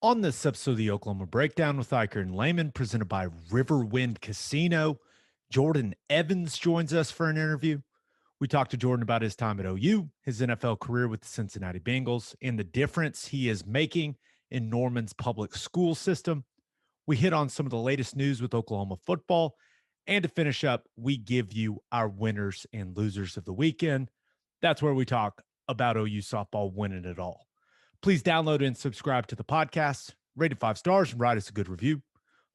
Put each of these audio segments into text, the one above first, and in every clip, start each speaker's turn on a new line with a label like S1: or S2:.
S1: On this episode of the Oklahoma Breakdown with Ikard and Lehman, presented by Riverwind Casino, Jordan Evans joins us for an interview. We talked to Jordan about his time at OU, his NFL career with the Cincinnati Bengals, and the difference he is making in Norman's public school system. We hit on some of the latest news with Oklahoma football. And to finish up, we give you our winners and losers of the weekend. That's where we talk about OU softball winning it all. Please download and subscribe to the podcast, rate it 5 stars, and write us a good review.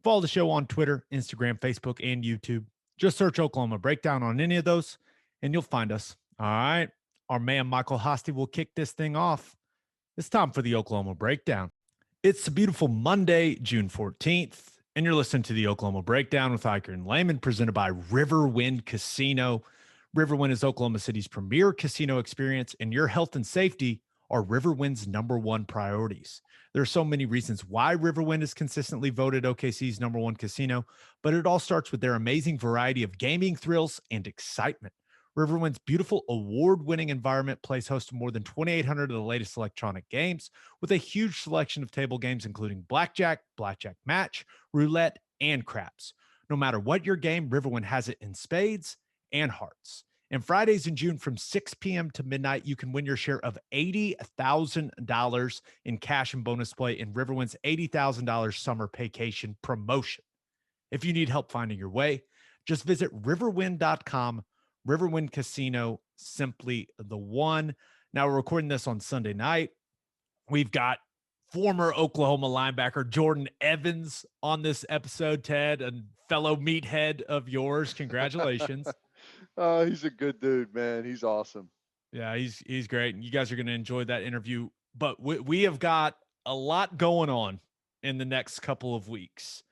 S1: Follow the show on Twitter, Instagram, Facebook, and YouTube. Just search Oklahoma Breakdown on any of those, and you'll find us. All right. Our man, Michael Hosty, will kick this thing off. It's time for the Oklahoma Breakdown. It's a beautiful Monday, June 14th, and you're listening to the Oklahoma Breakdown with Ikard and Lehman, presented by Riverwind Casino. Riverwind is Oklahoma City's premier casino experience, and your health and safety are Riverwind's #1 priorities. There are so many reasons why Riverwind is consistently voted OKC's #1 casino, but it all starts with their amazing variety of gaming thrills and excitement. Riverwind's beautiful award-winning environment plays host to more than 2,800 of the latest electronic games, with a huge selection of table games including blackjack, blackjack match, roulette, and craps. No matter what your game, Riverwind has it in spades and hearts. And Fridays in June from 6 p.m. to midnight, you can win your share of $80,000 in cash and bonus play in Riverwind's $80,000 summer vacation promotion. If you need help finding your way, just visit riverwind.com. Riverwind Casino, simply the one. Now we're recording this on Sunday night. We've got former Oklahoma linebacker Jordan Evans on this episode, Ted, a fellow meathead of yours. Congratulations.
S2: He's a good dude, man. He's awesome.
S1: Yeah, he's great. And you guys are going to enjoy that interview. But we have got a lot going on in the next couple of weeks.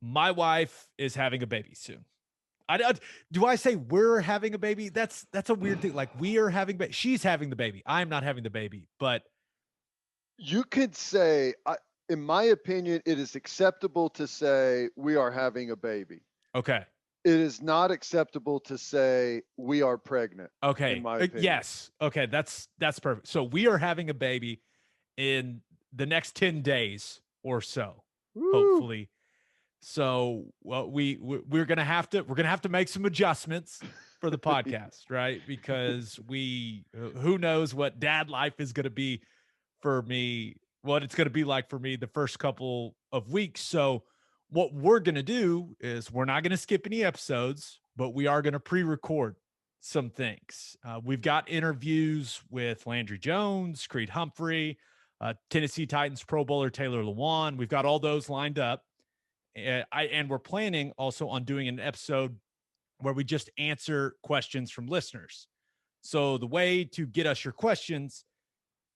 S1: My wife is having a baby soon. Do I say we're having a baby? That's a weird thing. Like we are having, she's having the baby. I'm not having the baby, but
S2: You could say, in my opinion, it is acceptable to say we are having a baby.
S1: okay.
S2: It is not acceptable to say we are pregnant.
S1: Okay.
S2: In my opinion.
S1: Yes. Okay. That's perfect. So we are having a baby in the next 10 days or so,
S2: Woo.
S1: hopefully. So we're gonna have to make some adjustments for the podcast, right? Because who knows what dad life is gonna be for me, what it's gonna be like for me the first couple of weeks. So what we're gonna do is we're not gonna skip any episodes, but we are gonna pre-record some things. We've got interviews with Landry Jones, Creed Humphrey, Tennessee Titans Pro Bowler Taylor Lewan. We've got all those lined up. And we're planning also on doing an episode where we just answer questions from listeners. So the way to get us your questions,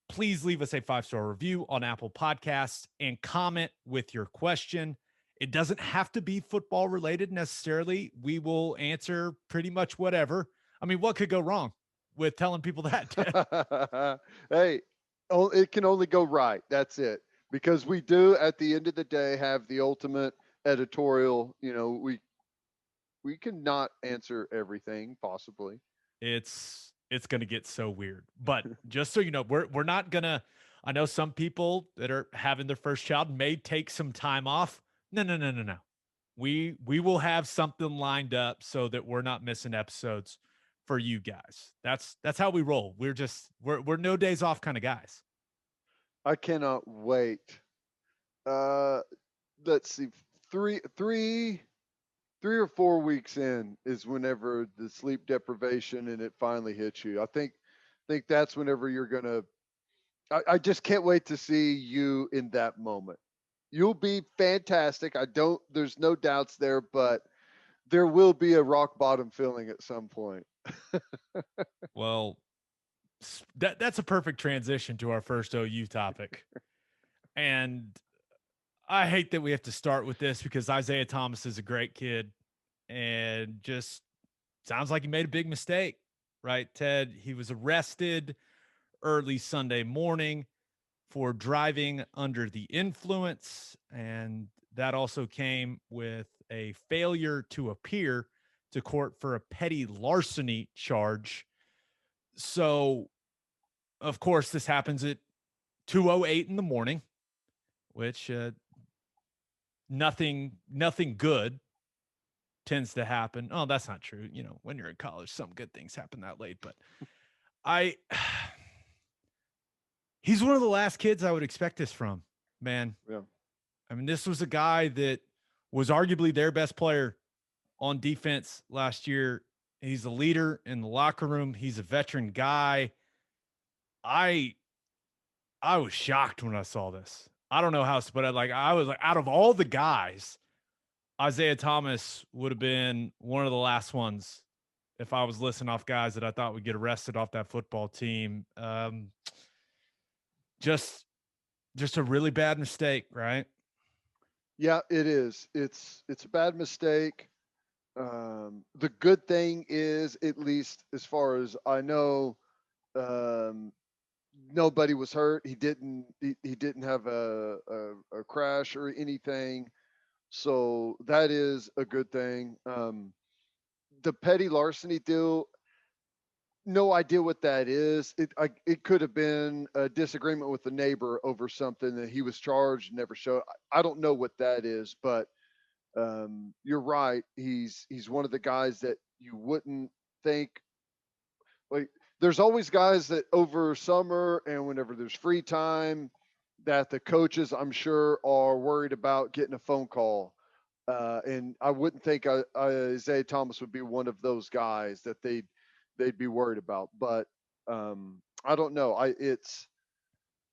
S1: please leave us a 5-star review on Apple Podcasts and comment with your question. It doesn't have to be football related necessarily. We will answer pretty much whatever. I mean, what could go wrong with telling people that?
S2: Hey, it can only go right. That's it. Because we do, at the end of the day, have the ultimate editorial. We cannot answer everything possibly.
S1: It's going to get so weird. But just so you know, we're not going to, I know some people that are having their first child may take some time off. No. We will have something lined up so that we're not missing episodes for you guys. That's how we roll. We're no days off kind of guys.
S2: I cannot wait. Let's see, three or 4 weeks in is whenever the sleep deprivation and it finally hits you. I think that's whenever you're gonna. I just can't wait to see you in that moment. You'll be fantastic. There's no doubts there, but there will be a rock bottom feeling at some point.
S1: Well, that's a perfect transition to our first OU topic. And I hate that we have to start with this because Isaiah Thomas is a great kid and just sounds like he made a big mistake, right, Ted? He was arrested early Sunday morning for driving under the influence, and that also came with a failure to appear to court for a petty larceny charge. So, of course, this happens at 2:08 in the morning which nothing good tends to happen. Oh, that's not true. When you're in college, some good things happen that late. But I, he's one of the last kids I would expect this from, man.
S2: Yeah.
S1: I mean, this was a guy that was arguably their best player on defense last year. He's a leader in the locker room. He's a veteran guy. I was shocked when I saw this. I don't know how, but I was like, out of all the guys, Isaiah Thomas would have been one of the last ones if I was listing off guys that I thought would get arrested off that football team. Just a really bad mistake, right?
S2: Yeah, it is. It's a bad mistake. The good thing is, at least as far as I know, um, nobody was hurt. He didn't have a crash or anything. So that is a good thing. The petty larceny deal, no idea what that is. It could have been a disagreement with the neighbor over something that he was charged, never showed. I don't know what that is, but you're right. He's one of the guys that you wouldn't think, like, there's always guys that over summer and whenever there's free time that the coaches, I'm sure, are worried about getting a phone call. And I wouldn't think Isaiah Thomas would be one of those guys that they'd be worried about. But I don't know.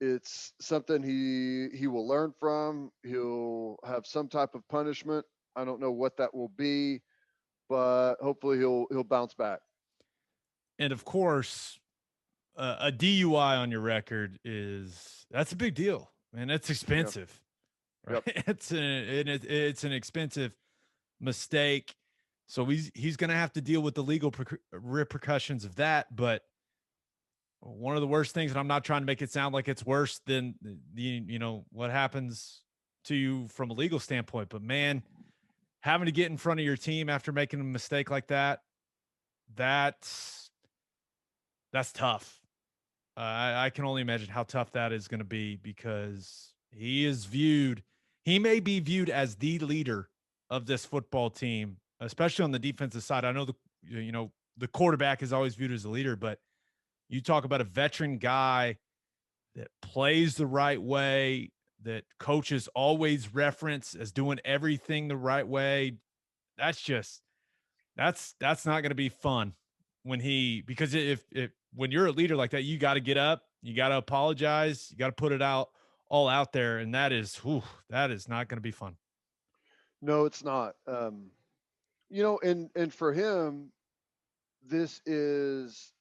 S2: It's something he will learn from. He'll have some type of punishment. I don't know what that will be, but hopefully he'll bounce back.
S1: And of course, a DUI on your record that's a big deal, man. It's expensive, right?
S2: Yep.
S1: It's an expensive mistake. So he's going to have to deal with the legal repercussions of that. But one of the worst things, and I'm not trying to make it sound like it's worse than what happens to you from a legal standpoint, but man, having to get in front of your team after making a mistake like that's tough. I can only imagine how tough that is going to be, because he may be viewed as the leader of this football team, especially on the defensive side. I know the quarterback is always viewed as a leader, but you talk about a veteran guy that plays the right way, that coaches always reference as doing everything the right way. That's not going to be fun because if when you're a leader like that, you got to get up, you got to apologize, you got to put it all out there. And that is not going to be fun.
S2: No, it's not. And for him, this is,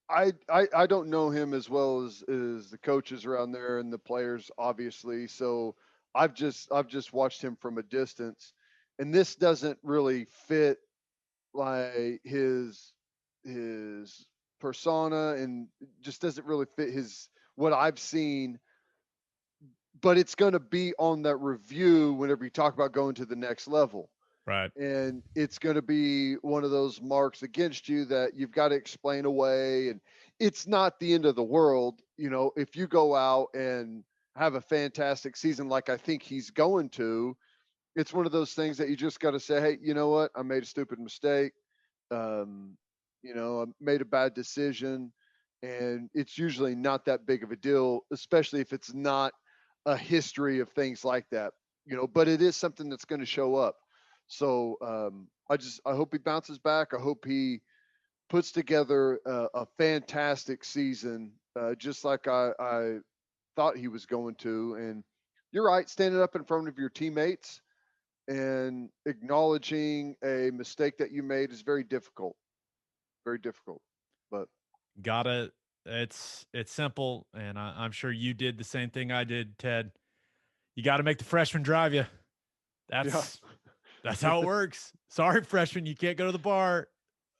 S2: I don't know him as well as the coaches around there and the players, obviously. So I've just watched him from a distance, and this doesn't really fit like his persona, and just doesn't really fit his what I've seen. But it's going to be on that review whenever you talk about going to the next level.
S1: Right.
S2: And it's going to be one of those marks against you that you've got to explain away. And it's not the end of the world, if you go out and have a fantastic season like I think he's going to. It's one of those things that you just got to say, hey, you know what? I made a stupid mistake. I made a bad decision. And it's usually not that big of a deal, especially if it's not a history of things like that, but it is something that's going to show up. So I hope he bounces back. I hope he puts together a fantastic season, just like I thought he was going to. And you're right, standing up in front of your teammates and acknowledging a mistake that you made is very difficult. Very difficult. But
S1: it's simple, and I'm sure you did the same thing I did, Ted. You got to make the freshman drive you. That's how it works. Sorry, freshman, you can't go to the bar.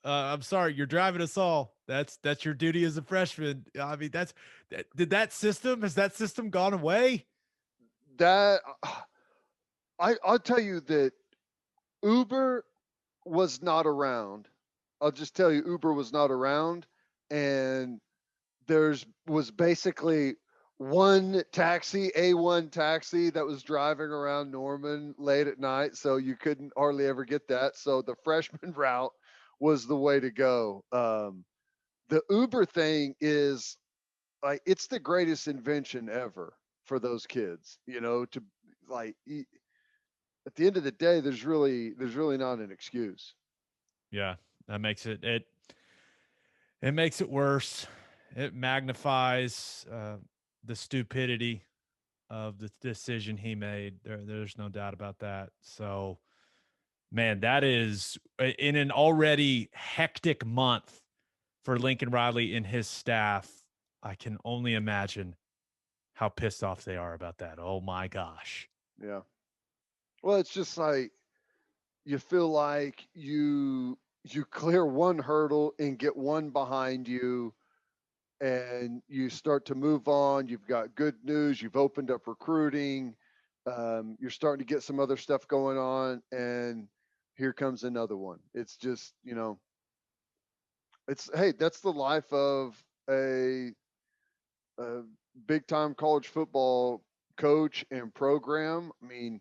S1: I'm sorry, you're driving us all. That's your duty as a freshman. I mean, has that system gone away?
S2: That I'll tell you that Uber was not around. I'll just tell you, Uber was not around, and was basically one taxi, A1 taxi that was driving around Norman late at night, so you couldn't hardly ever get that. So the freshman route was the way to go. The Uber thing is like it's the greatest invention ever for those kids. To like at the end of the day, there's really not an excuse.
S1: Yeah, that makes it makes it worse. It magnifies the stupidity of the decision he made. There's no doubt about that. So, man, that is in an already hectic month for Lincoln Riley and his staff. I can only imagine how pissed off they are about that. Oh my gosh.
S2: Yeah. Well, it's just like you feel like you clear one hurdle and get one behind you and you start to move on. You've got good news. You've opened up recruiting. You're starting to get some other stuff going on, and here comes another one. It's just, it's hey, that's the life of a big time college football coach and program. I mean,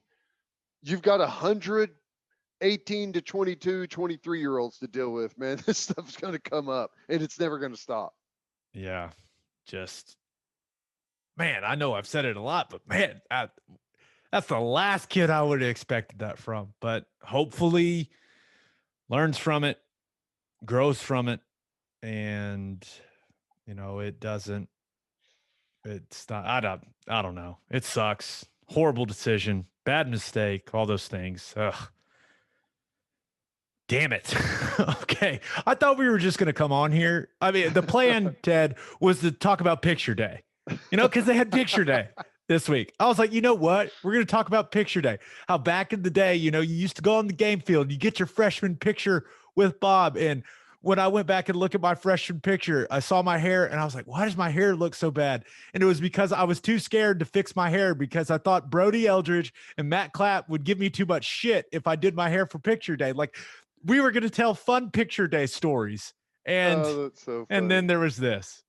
S2: you've got 118 to 22, 23-year olds to deal with, man. This stuff's going to come up, and it's never going to stop.
S1: Yeah. Just, man, I know I've said it a lot, but man, that's the last kid I would have expected that from. But hopefully learns from it, grows from it, and it's not, I don't know. It sucks. Horrible decision, bad mistake, all those things. Ugh. Damn it. Okay. I thought we were just going to come on here. I mean, the plan, Ted, was to talk about picture day, because they had picture day this week. I was like, you know what? We're going to talk about picture day. How back in the day, you used to go on the game field, you get your freshman picture with Bob. And when I went back and looked at my freshman picture, I saw my hair and I was like, why does my hair look so bad? And it was because I was too scared to fix my hair because I thought Brody Eldridge and Matt Clapp would give me too much shit if I did my hair for picture day. Like, we were going to tell fun picture day stories. And
S2: that's so funny.
S1: And then there was this.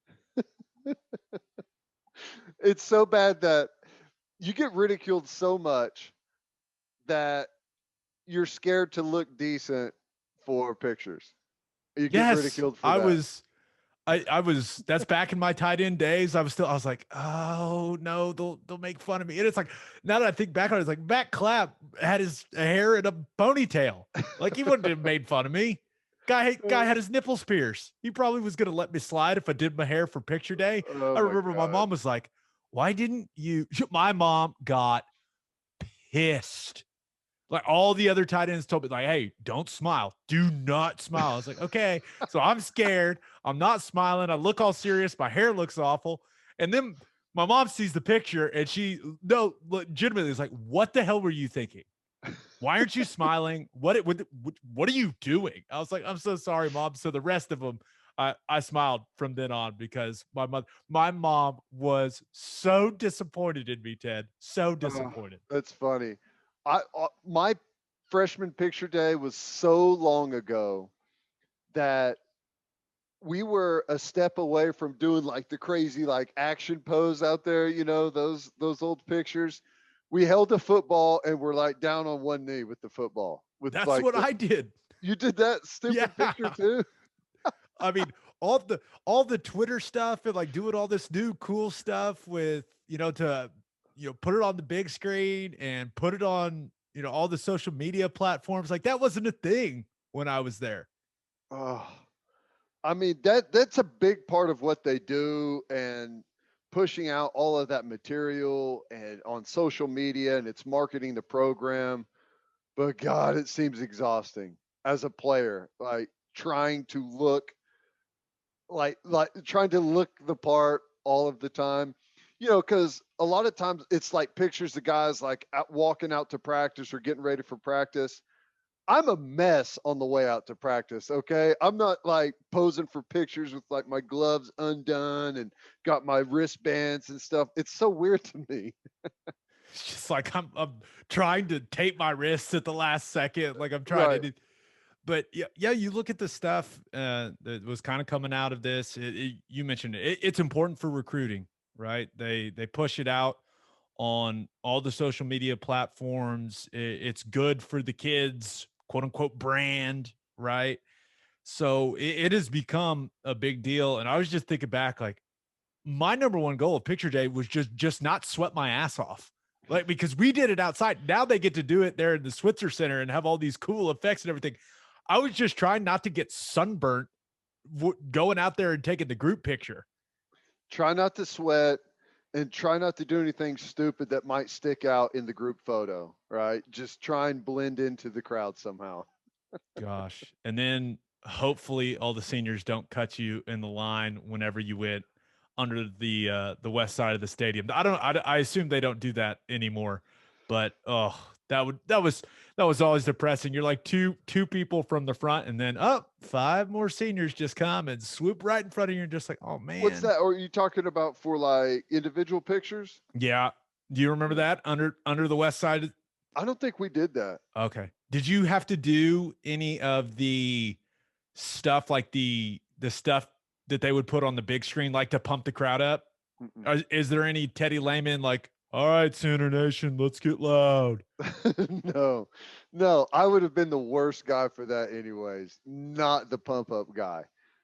S2: It's so bad that you get ridiculed so much that you're scared to look decent for pictures. You get ridiculed for that.
S1: I was, that's back in my tight end days. I was like, oh no, they'll make fun of me. And it's like, now that I think back on it, it's like Matt Clapp had his hair in a ponytail. Like, he wouldn't have made fun of me. Guy had his nipples pierced. He probably was going to let me slide if I did my hair for picture day.
S2: Oh
S1: I remember my
S2: God.
S1: mom was like, why didn't you? My mom got pissed. Like, all the other tight ends told me, like, hey, don't smile. Do not smile. I was like, okay. So I'm scared. I'm not smiling. I look all serious. My hair looks awful. And then my mom sees the picture and she legitimately is like, what the hell were you thinking? Why aren't you smiling? What are you doing? I was like, I'm so sorry, Mom. So the rest of them, I smiled from then on because my mom was so disappointed in me, Ted. So disappointed.
S2: That's funny. My freshman picture day was so long ago that we were a step away from doing like the crazy like action pose out there, those old pictures. We held a football and we're like down on one knee with the football.
S1: That's
S2: like
S1: what I did.
S2: You did that stupid picture too?
S1: I mean, all the Twitter stuff and like doing all this new cool stuff with, to put it on the big screen and put it on, all the social media platforms. Like, that wasn't a thing when I was there.
S2: Oh, I mean, that's a big part of what they do, and pushing out all of that material and on social media, and it's marketing the program. But God, it seems exhausting as a player, like trying to look like trying to look the part all of the time. Because a lot of times it's like pictures of guys like walking out to practice or getting ready for practice. I'm a mess on the way out to practice. Okay. I'm not like posing for pictures with like my gloves undone and got my wristbands and stuff. It's so weird to me.
S1: It's just like I'm trying to tape my wrists at the last second. Like, I'm trying to do. But yeah, you look at the stuff that was kind of coming out of this. You mentioned it. It's important for recruiting. right? They push it out on all the social media platforms. It's good for the kids, quote unquote, brand, right? So it has become a big deal. And I was just thinking back, like my number one goal of picture day was just not sweat my ass off. Like, because we did it outside. Now they get to do it there in the Switzer Center and have all these cool effects and everything. I was just trying not to get sunburnt going out there and taking the group picture.
S2: Try not to sweat and try not to do anything stupid that might stick out in the group photo, right? Just try and blend into the crowd somehow.
S1: Gosh. And then hopefully all the seniors don't cut you in the line whenever you went under the west side of the stadium. I assume they don't do that anymore. But that was always depressing. You're like two people from the front, and then five more seniors just come and swoop right in front of you. And just like, oh
S2: What's
S1: man.
S2: that? Or are you talking about for like individual pictures?
S1: Yeah. Do you remember that under the west side?
S2: I don't think we did that.
S1: Okay. Did you have to do any of the stuff like the stuff that they would put on the big screen, like to pump the crowd up? Is there any Teddy Lehman like, all right, Sooner Nation, let's get loud?
S2: No, I would have been the worst guy for that anyways, not the pump up guy.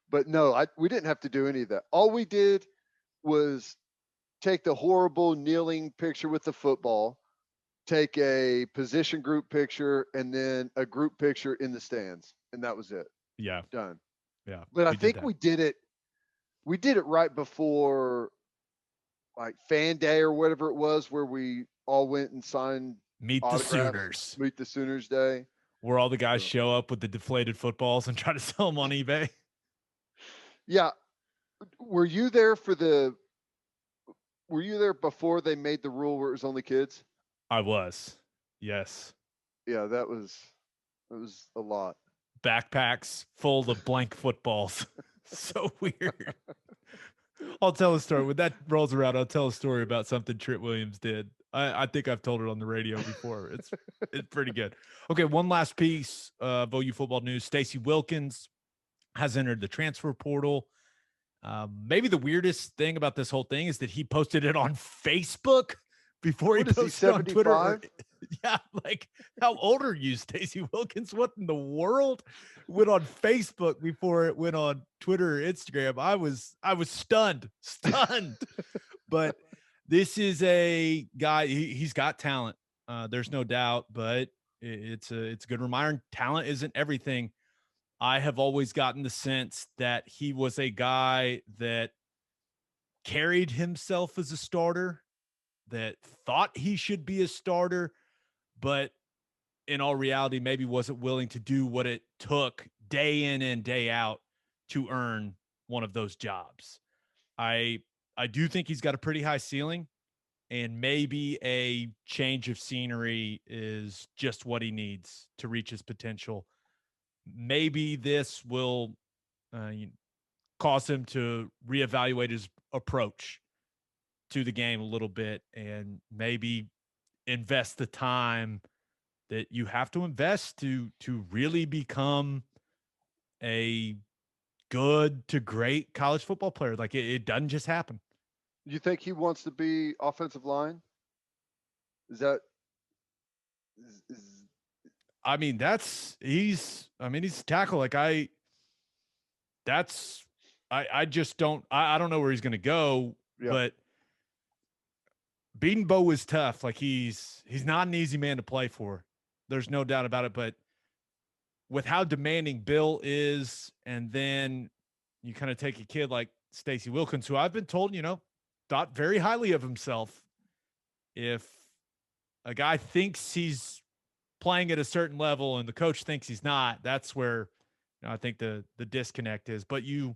S2: But no, we didn't have to do any of that. All we did was take the horrible kneeling picture with the football, take a position group picture, and then a group picture in the stands. And that was it.
S1: Yeah.
S2: Done.
S1: Yeah.
S2: But I think we did it right before like fan day or whatever it was, where we all went and signed
S1: Meet the Sooners.
S2: Meet the Sooners Day.
S1: Where all the guys show up with the deflated footballs and try to sell them on eBay.
S2: Yeah. Were you there before they made the rule where it was only kids?
S1: I was. Yes.
S2: Yeah, it was a lot.
S1: Backpacks full of blank footballs. So weird. I'll tell a story. When that rolls around, I'll tell a story about something Trent Williams did. I think I've told it on the radio before. It's pretty good. Okay, one last piece of OU football news. Stacey Wilkins has entered the transfer portal. Maybe the weirdest thing about this whole thing is that he posted it on Facebook before he posted it on Twitter. Yeah, like how old are you, Stacey Wilkins? What in the world? Went on Facebook before it went on Twitter or Instagram. I was stunned. But this is a guy. He's got talent. There's no doubt. But it's a good reminder. Talent isn't everything. I have always gotten the sense that he was a guy that carried himself as a starter, that thought he should be a starter, but in all reality, maybe wasn't willing to do what it took day in and day out to earn one of those jobs. I do think he's got a pretty high ceiling, and maybe a change of scenery is just what he needs to reach his potential. Maybe this will cause him to reevaluate his approach to the game a little bit and maybe invest the time that you have to invest to really become a good to great college football player. Like it doesn't just happen.
S2: You think he wants to be offensive line? Is that
S1: I mean, he's a tackle. Like I just don't I don't know where he's gonna go, but beating Bo is tough. Like he's not an easy man to play for. There's no doubt about it. But with how demanding Bill is, and then you kind of take a kid like Stacey Wilkins, who I've been told, thought very highly of himself. If a guy thinks he's playing at a certain level and the coach thinks he's not, that's where I think the disconnect is. But you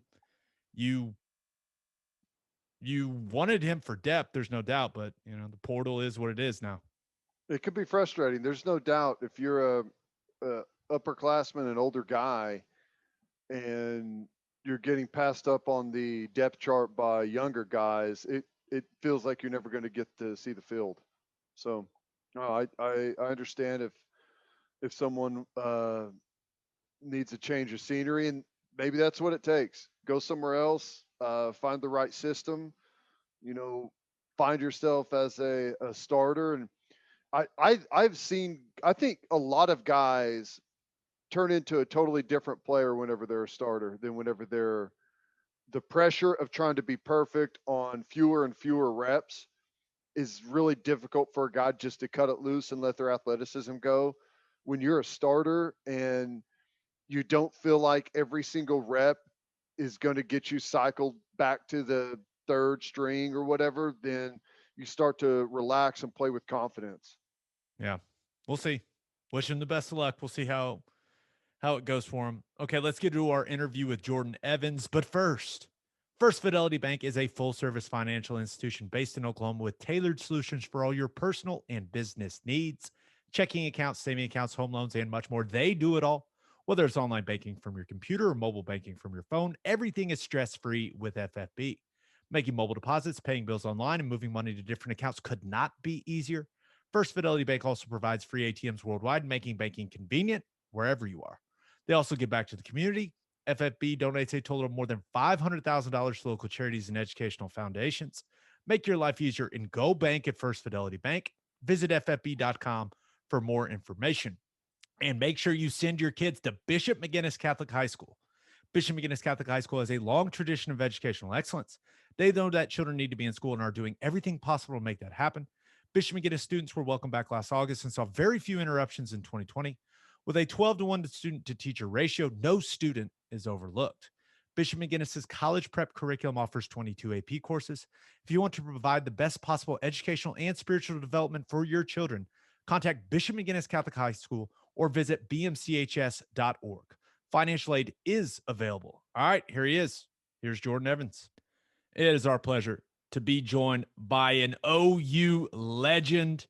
S1: wanted him for depth, there's no doubt, but the portal is what it is now.
S2: It could be frustrating. There's no doubt if you're a upperclassman, an older guy, and you're getting passed up on the depth chart by younger guys, it feels like you're never going to get to see the field. So, no, I understand if someone needs a change of scenery, and maybe that's what it takes. Go somewhere else, find the right system, find yourself as a starter. And I've seen, I think a lot of guys turn into a totally different player whenever they're a starter than whenever they're the pressure of trying to be perfect on fewer and fewer reps is really difficult for a guy just to cut it loose and let their athleticism go. When you're a starter and you don't feel like every single rep is going to get you cycled back to the third string or whatever, then you start to relax and play with confidence.
S1: Yeah, we'll see. Wish him the best of luck. We'll see how it goes for him. Okay, let's get to our interview with Jordan Evans. But First Fidelity Bank is a full-service financial institution based in Oklahoma with tailored solutions for all your personal and business needs. Checking accounts, saving accounts, home loans, and much more. They do it all. Whether it's online banking from your computer or mobile banking from your phone, everything is stress-free with FFB. Making mobile deposits, paying bills online, and moving money to different accounts could not be easier. First Fidelity Bank also provides free ATMs worldwide, making banking convenient wherever you are. They also give back to the community. FFB donates a total of more than $500,000 to local charities and educational foundations. Make your life easier and go bank at First Fidelity Bank. Visit ffb.com for more information. And make sure you send your kids to Bishop McGinnis Catholic High School. Bishop McGinnis Catholic High School has a long tradition of educational excellence. They know that children need to be in school and are doing everything possible to make that happen. Bishop McGinnis students were welcomed back last August and saw very few interruptions in 2020. With a 12-to-1 student to teacher ratio, no student is overlooked. Bishop McGinnis's college prep curriculum offers 22 AP courses. If you want to provide the best possible educational and spiritual development for your children, contact Bishop McGinnis Catholic High School or visit bmchs.org. Financial aid is available. All right, here he is. Here's Jordan Evans. It is our pleasure to be joined by an OU legend.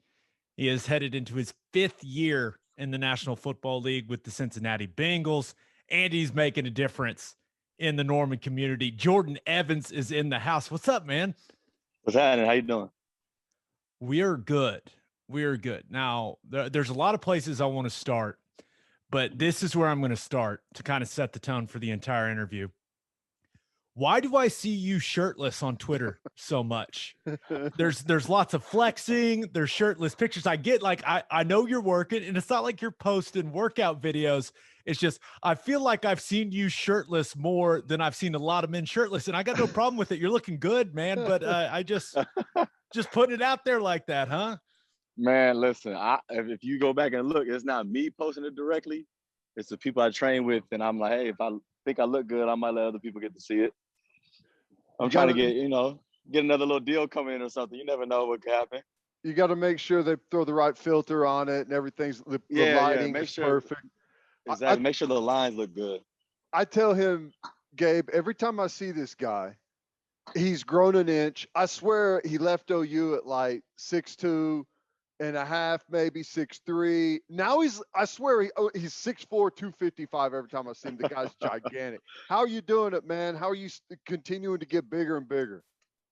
S1: He is headed into his 5th year in the National Football League with the Cincinnati Bengals, and he's making a difference in the Norman community. Jordan Evans is in the house. What's up, man?
S3: What's happening? How you doing?
S1: We are good. We are good. Now, there's a lot of places I want to start, but this is where I'm going to start to kind of set the tone for the entire interview. Why do I see you shirtless on Twitter so much? There's lots of flexing. There's shirtless pictures. I get like, I know you're working, and it's not like you're posting workout videos. It's just, I feel like I've seen you shirtless more than I've seen a lot of men shirtless, and I got no problem with it. You're looking good, man. But I just putting it out there like that, huh?
S3: Man, listen, if you go back and look, it's not me posting it directly. It's the people I train with, and I'm like, hey, if I think I look good, I might let other people get to see it. I'm trying to get another little deal coming in or something. You never know what could happen.
S2: You got to make sure they throw the right filter on it and everything's the lighting is perfect.
S3: Exactly. Make sure the lines look good.
S2: I tell him, Gabe, every time I see this guy, he's grown an inch. I swear he left OU at like 6'2" and a half, maybe 6'3". Now he's 6'4", 255 every time I see him. The guy's gigantic. How are you doing it, man? How are you continuing to get bigger and bigger?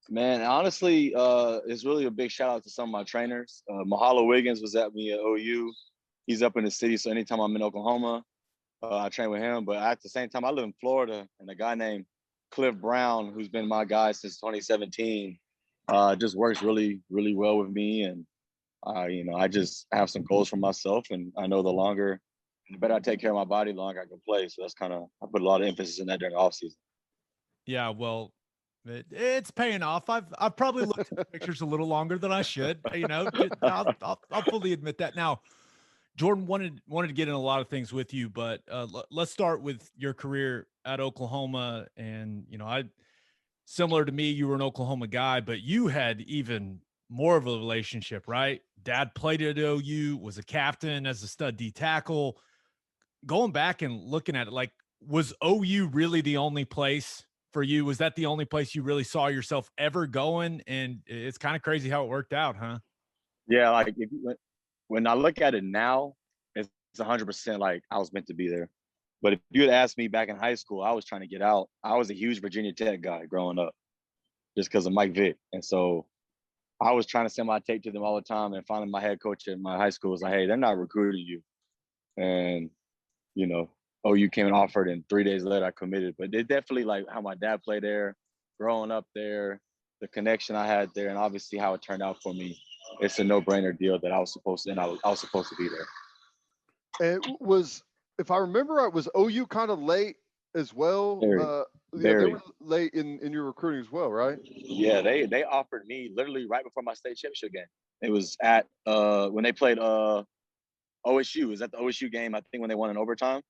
S3: Man, honestly, it's really a big shout out to some of my trainers. Mahalo Wilkins was at me at OU. He's up in the city, so anytime I'm in Oklahoma, I train with him. But at the same time, I live in Florida, and a guy named Cliff Brown, who's been my guy since 2017, just works really, really well with me. And I just have some goals for myself, and I know the better I take care of my body, the longer I can play. So that's I put a lot of emphasis in that during the offseason.
S1: Yeah, well, it's paying off. I've probably looked at the pictures a little longer than I should. I'll fully admit that. Now, Jordan wanted to get in a lot of things with you, but let's start with your career at Oklahoma. And similar to me, you were an Oklahoma guy, but you had even more of a relationship, right? Dad played at OU, was a captain as a stud D tackle. Going back and looking at it, like, was OU really the only place for you? Was that the only place you really saw yourself ever going? And it's kind of crazy how it worked out, huh?
S3: Yeah, like when I look at it now, it's 100% like I was meant to be there. But if you had asked me back in high school, I was trying to get out. I was a huge Virginia Tech guy growing up just because of Mike Vick. And so I was trying to send my tape to them all the time. And finally, my head coach at my high school was like, hey, they're not recruiting you. And, OU came and offered, and 3 days later I committed. But it definitely, like how my dad played there, growing up there, the connection I had there, and obviously how it turned out for me, it's a no-brainer deal that I was supposed to, and I was supposed to be there.
S2: It was, if I remember right, was OU kind of late as well?
S3: Very,
S2: Yeah, they
S3: very.
S2: were late in your recruiting as well, right?
S3: Yeah, they offered me literally right before my state championship game. It was at when they played OSU. It was at the OSU game, I think, when they won in overtime.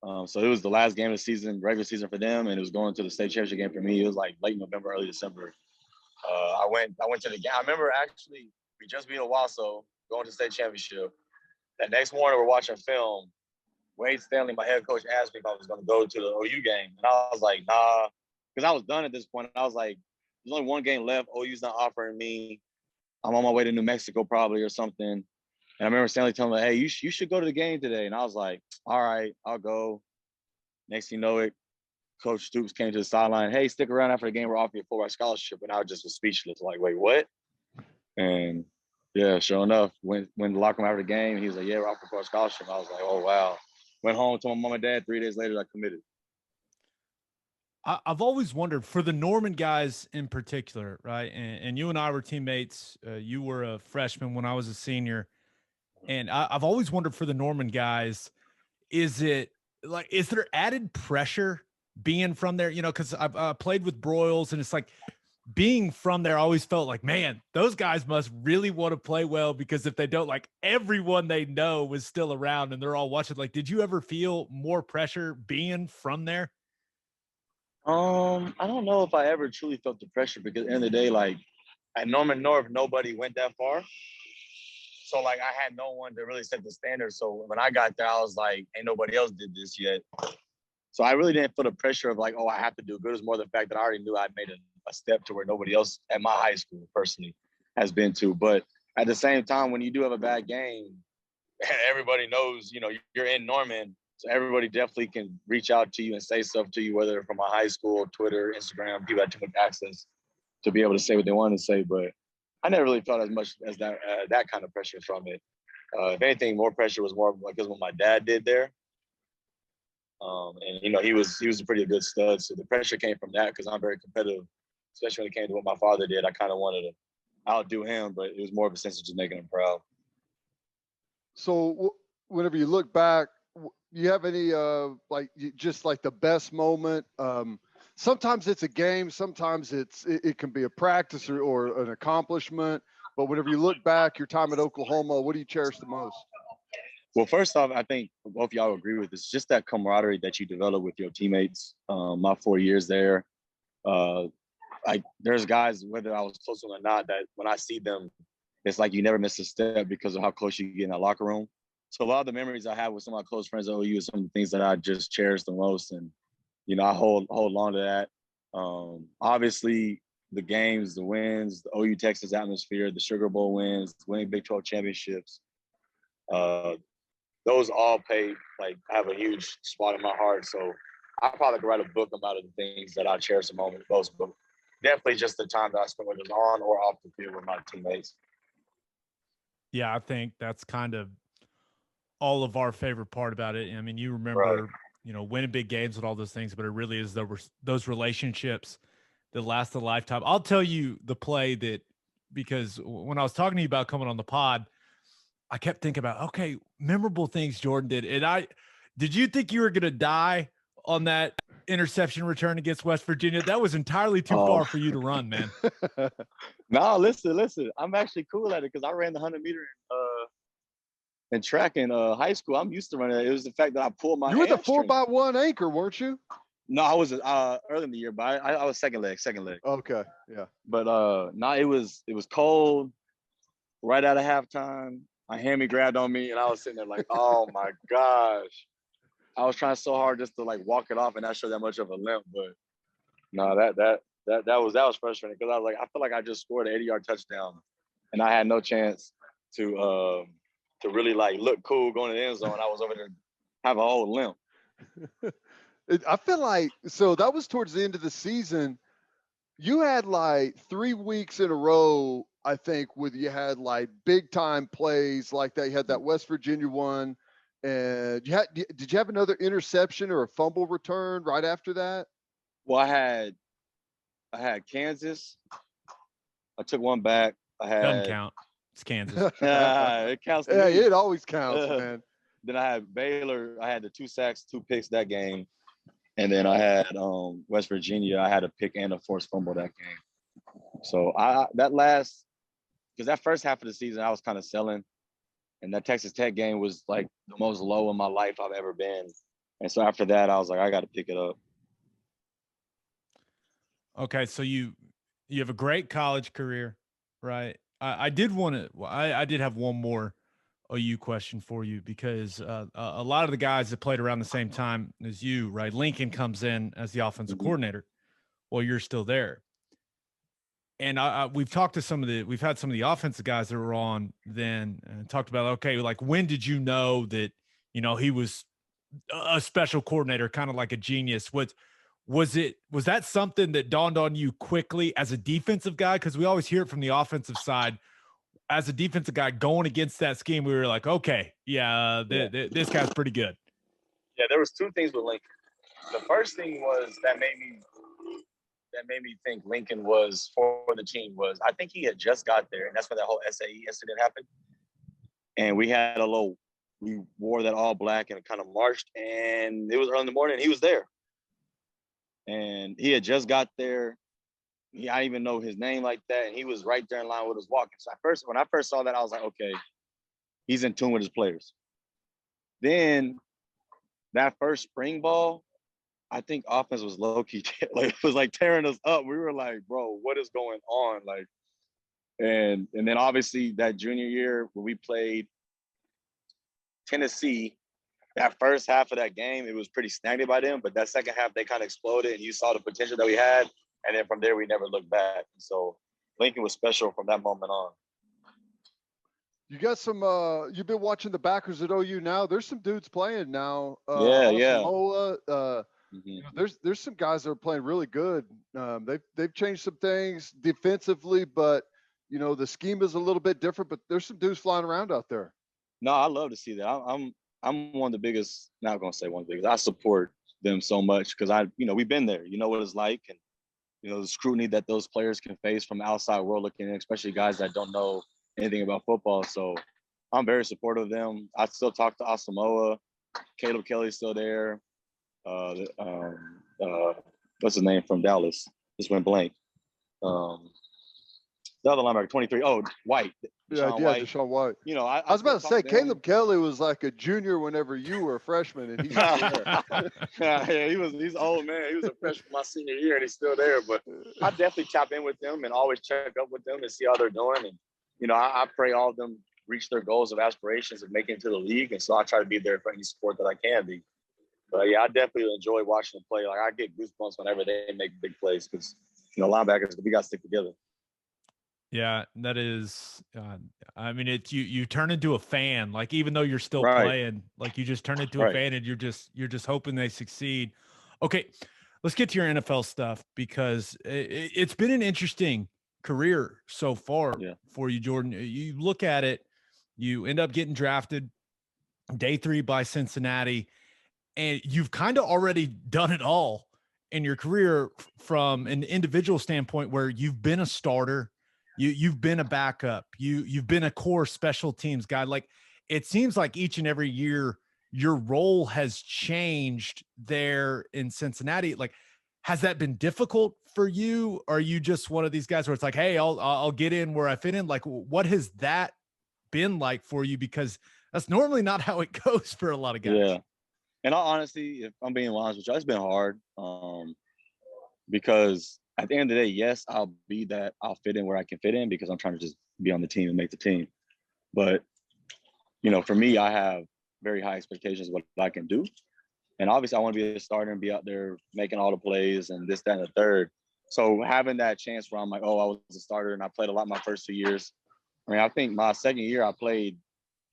S3: So it was the last game of the season, regular season for them, and it was going to the state championship game for me. It was like late November, early December. I went to the game. I remember actually we just beat Owasso, going to the state championship. That next morning we're watching film. Wade Stanley, my head coach, asked me if I was going to go to the OU game, and I was like, nah, because I was done at this point. I was like, there's only one game left. OU's not offering me. I'm on my way to New Mexico probably or something. And I remember Stanley telling me, hey, you should go to the game today. And I was like, all right, I'll go. Next thing you know it, Coach Stoops came to the sideline. Hey, stick around after the game. We're offering you a full-ride scholarship. And I just was speechless. Like, wait, what? And, yeah, sure enough, went to the locker room after the game. He was like, yeah, we're offering for a scholarship. I was like, oh, wow. Went home to my mom and dad. 3 days later, I committed.
S1: I've always wondered for the Norman guys in particular, right? And you and I were teammates. You were a freshman when I was a senior. And I've always wondered for the Norman guys, is there added pressure being from there? You know, because I've played with Broyles, and it's like being from there, I always felt like, man, those guys must really want to play well, because if they don't, like, everyone they know was still around and they're all watching. Like, did you ever feel more pressure being from there?
S3: I don't know if I ever truly felt the pressure, because at the end of the day, like at Norman North, nobody went that far. So like I had no one to really set the standard. So when I got there, I was like, ain't nobody else did this yet. So I really didn't feel the pressure of like, oh, I have to do good. It was more the fact that I already knew I made a step to where nobody else at my high school personally has been to. But at the same time, when you do have a bad game, everybody knows, you know, you're in Norman. So everybody definitely can reach out to you and say stuff to you, whether from a high school, Twitter, Instagram. People had too much access to be able to say what they want to say. But I never really felt as much as that kind of pressure from it. If anything, more pressure was more because what my dad did there. And you know, he was a pretty good stud. So the pressure came from that, because I'm very competitive, especially when it came to what my father did. I kind of wanted to outdo him, but it was more of a sense of just making him proud.
S2: So whenever you look back, you have any just like the best moment? Sometimes it's a game, sometimes it can be a practice or an accomplishment. But whenever you look back, your time at Oklahoma, what do you cherish the most?
S3: Well, first off, I think both of y'all agree with this. Just that camaraderie that you develop with your teammates. My 4 years there, like there's guys, whether I was close to them or not, that when I see them, it's like you never miss a step because of how close you get in that locker room. So a lot of the memories I have with some of my close friends at OU are some of the things that I just cherish the most. And, you know, I hold on to that. Obviously, the games, the wins, the OU Texas atmosphere, the Sugar Bowl wins, winning Big 12 championships, those all have a huge spot in my heart. So I probably could write a book about the things that I cherish the most, but definitely just the time that I spent, whether it was on or off the field with my teammates.
S1: Yeah, I think that's kind of all of our favorite part about it. I mean, you remember,
S3: Right.
S1: you know, winning big games and all those things, but it really is those relationships that last a lifetime. I'll tell you the play that, because when I was talking to you about coming on the pod, I kept thinking about, okay, memorable things Jordan did. And did you think you were going to die on that interception return against West Virginia? That was entirely too far for you to run, man.
S3: No, listen. I'm actually cool at it, because I ran the 100-meter in track in high school. I'm used to running it. It was the fact that I pulled my
S2: You were the
S3: hamstring.
S2: 4x1 anchor, weren't you?
S3: No, I was early in the year, but I was second leg.
S2: Okay, yeah.
S3: But no, it was cold right out of halftime. My hammy grabbed on me, and I was sitting there like, oh my gosh. I was trying so hard just to like walk it off and not show that much of a limp. But no, that was frustrating, because I was like, I feel like I just scored an 80-yard touchdown, and I had no chance to really like look cool going to the end zone. I was over there have a whole limp.
S2: I feel like, so that was towards the end of the season. You had like 3 weeks in a row, I think, with you had like big time plays like that. You had that West Virginia one, and did you have another interception or a fumble return right after that?
S3: Well, I had I had Kansas. I took one back. I
S1: Doesn't
S3: had
S1: count. It's Kansas.
S3: it counts to
S2: Yeah,
S3: me.
S2: it always counts, man.
S3: Then I had Baylor. I had the 2 sacks, 2 picks that game. And then I had West Virginia. I had a pick and a forced fumble that game. So because that first half of the season I was kind of selling, and that Texas Tech game was like the most low in my life I've ever been. And so after that, I was like, I got to pick it up.
S1: Okay, so you have a great college career, right? I did want to. I did have one more OU question for you because a lot of the guys that played around the same time as you, right? Lincoln comes in as the offensive coordinator while you're still there. And we've talked to we've had some of the offensive guys that were on then and talked about, okay, like when did you know that, he was a special coordinator, kind of like a genius? Was that something that dawned on you quickly as a defensive guy? Because we always hear it from the offensive side. As a defensive guy going against that scheme, we were like, okay, this guy's pretty good.
S3: Yeah, there was 2 things with Lincoln. The first thing was that made me think Lincoln was for the team was I think he had just got there, and that's when that whole SAE incident happened. And we wore that all black and kind of marched, and it was early in the morning. And he was there, and he had just got there. I didn't even know his name like that, and he was right there in line with us walking. So when I first saw that, I was like, okay, he's in tune with his players. Then that first spring ball, I think offense was low-key, like it was like tearing us up. We were like, bro, what is going on? Like, and then obviously that junior year when we played Tennessee, that first half of that game, it was pretty stagnant by them, but that second half they kind of exploded, and you saw the potential that we had. And then from there, we never looked back. So Lincoln was special from that moment on.
S2: You got some. You've been watching the backers at OU now. There's some dudes playing now.
S3: Yeah.
S2: There's some guys that are playing really good. They've changed some things defensively, but the scheme is a little bit different. But there's some dudes flying around out there.
S3: No, I love to see that. I'm one of the biggest. Not gonna say one of the biggest. I support them so much because we've been there. You know what it's like, and the scrutiny that those players can face from the outside world looking in, especially guys that don't know anything about football. So I'm very supportive of them. I still talk to Asamoah. Caleb Kelly's still there. What's his name from Dallas? Just went blank. The other linebacker, 23. Oh, White.
S2: Deshaun White. I was about to say, Caleb Kelly was like a junior whenever you were a freshman, and he's still there.
S3: Yeah, he's old, man. He was a freshman my senior year, and he's still there. But I definitely tap in with them and always check up with them and see how they're doing. And, I pray all of them reach their goals of aspirations of making it to the league. And so I try to be there for any support that I can be. But, yeah, I definitely enjoy watching them play. Like, I get goosebumps whenever they make big plays because, linebackers, we got to stick together.
S1: Yeah, that is. I mean, you turn into a fan. Like even though you're still playing, like you just turn into a fan, and you're just hoping they succeed. Okay, let's get to your NFL stuff because it's been an interesting career so far for you, Jordan. You look at it, you end up getting drafted day 3 by Cincinnati, and you've kind of already done it all in your career from an individual standpoint, where you've been a starter. You've been a backup. You've been a core special teams guy. Like it seems like each and every year your role has changed there in Cincinnati. Like, has that been difficult for you? Or are you just one of these guys where it's like, hey, I'll get in where I fit in? Like, what has that been like for you? Because that's normally not how it goes for a lot of guys.
S3: Yeah. And honestly, if I'm being honest with you, it's been hard because at the end of the day, yes, I'll fit in where I can fit in because I'm trying to just be on the team and make the team. But, for me, I have very high expectations of what I can do. And obviously I want to be a starter and be out there making all the plays and this, that, and the third. So having that chance where I'm like, oh, I was a starter and I played a lot my first 2 years. I mean, I think my second year I played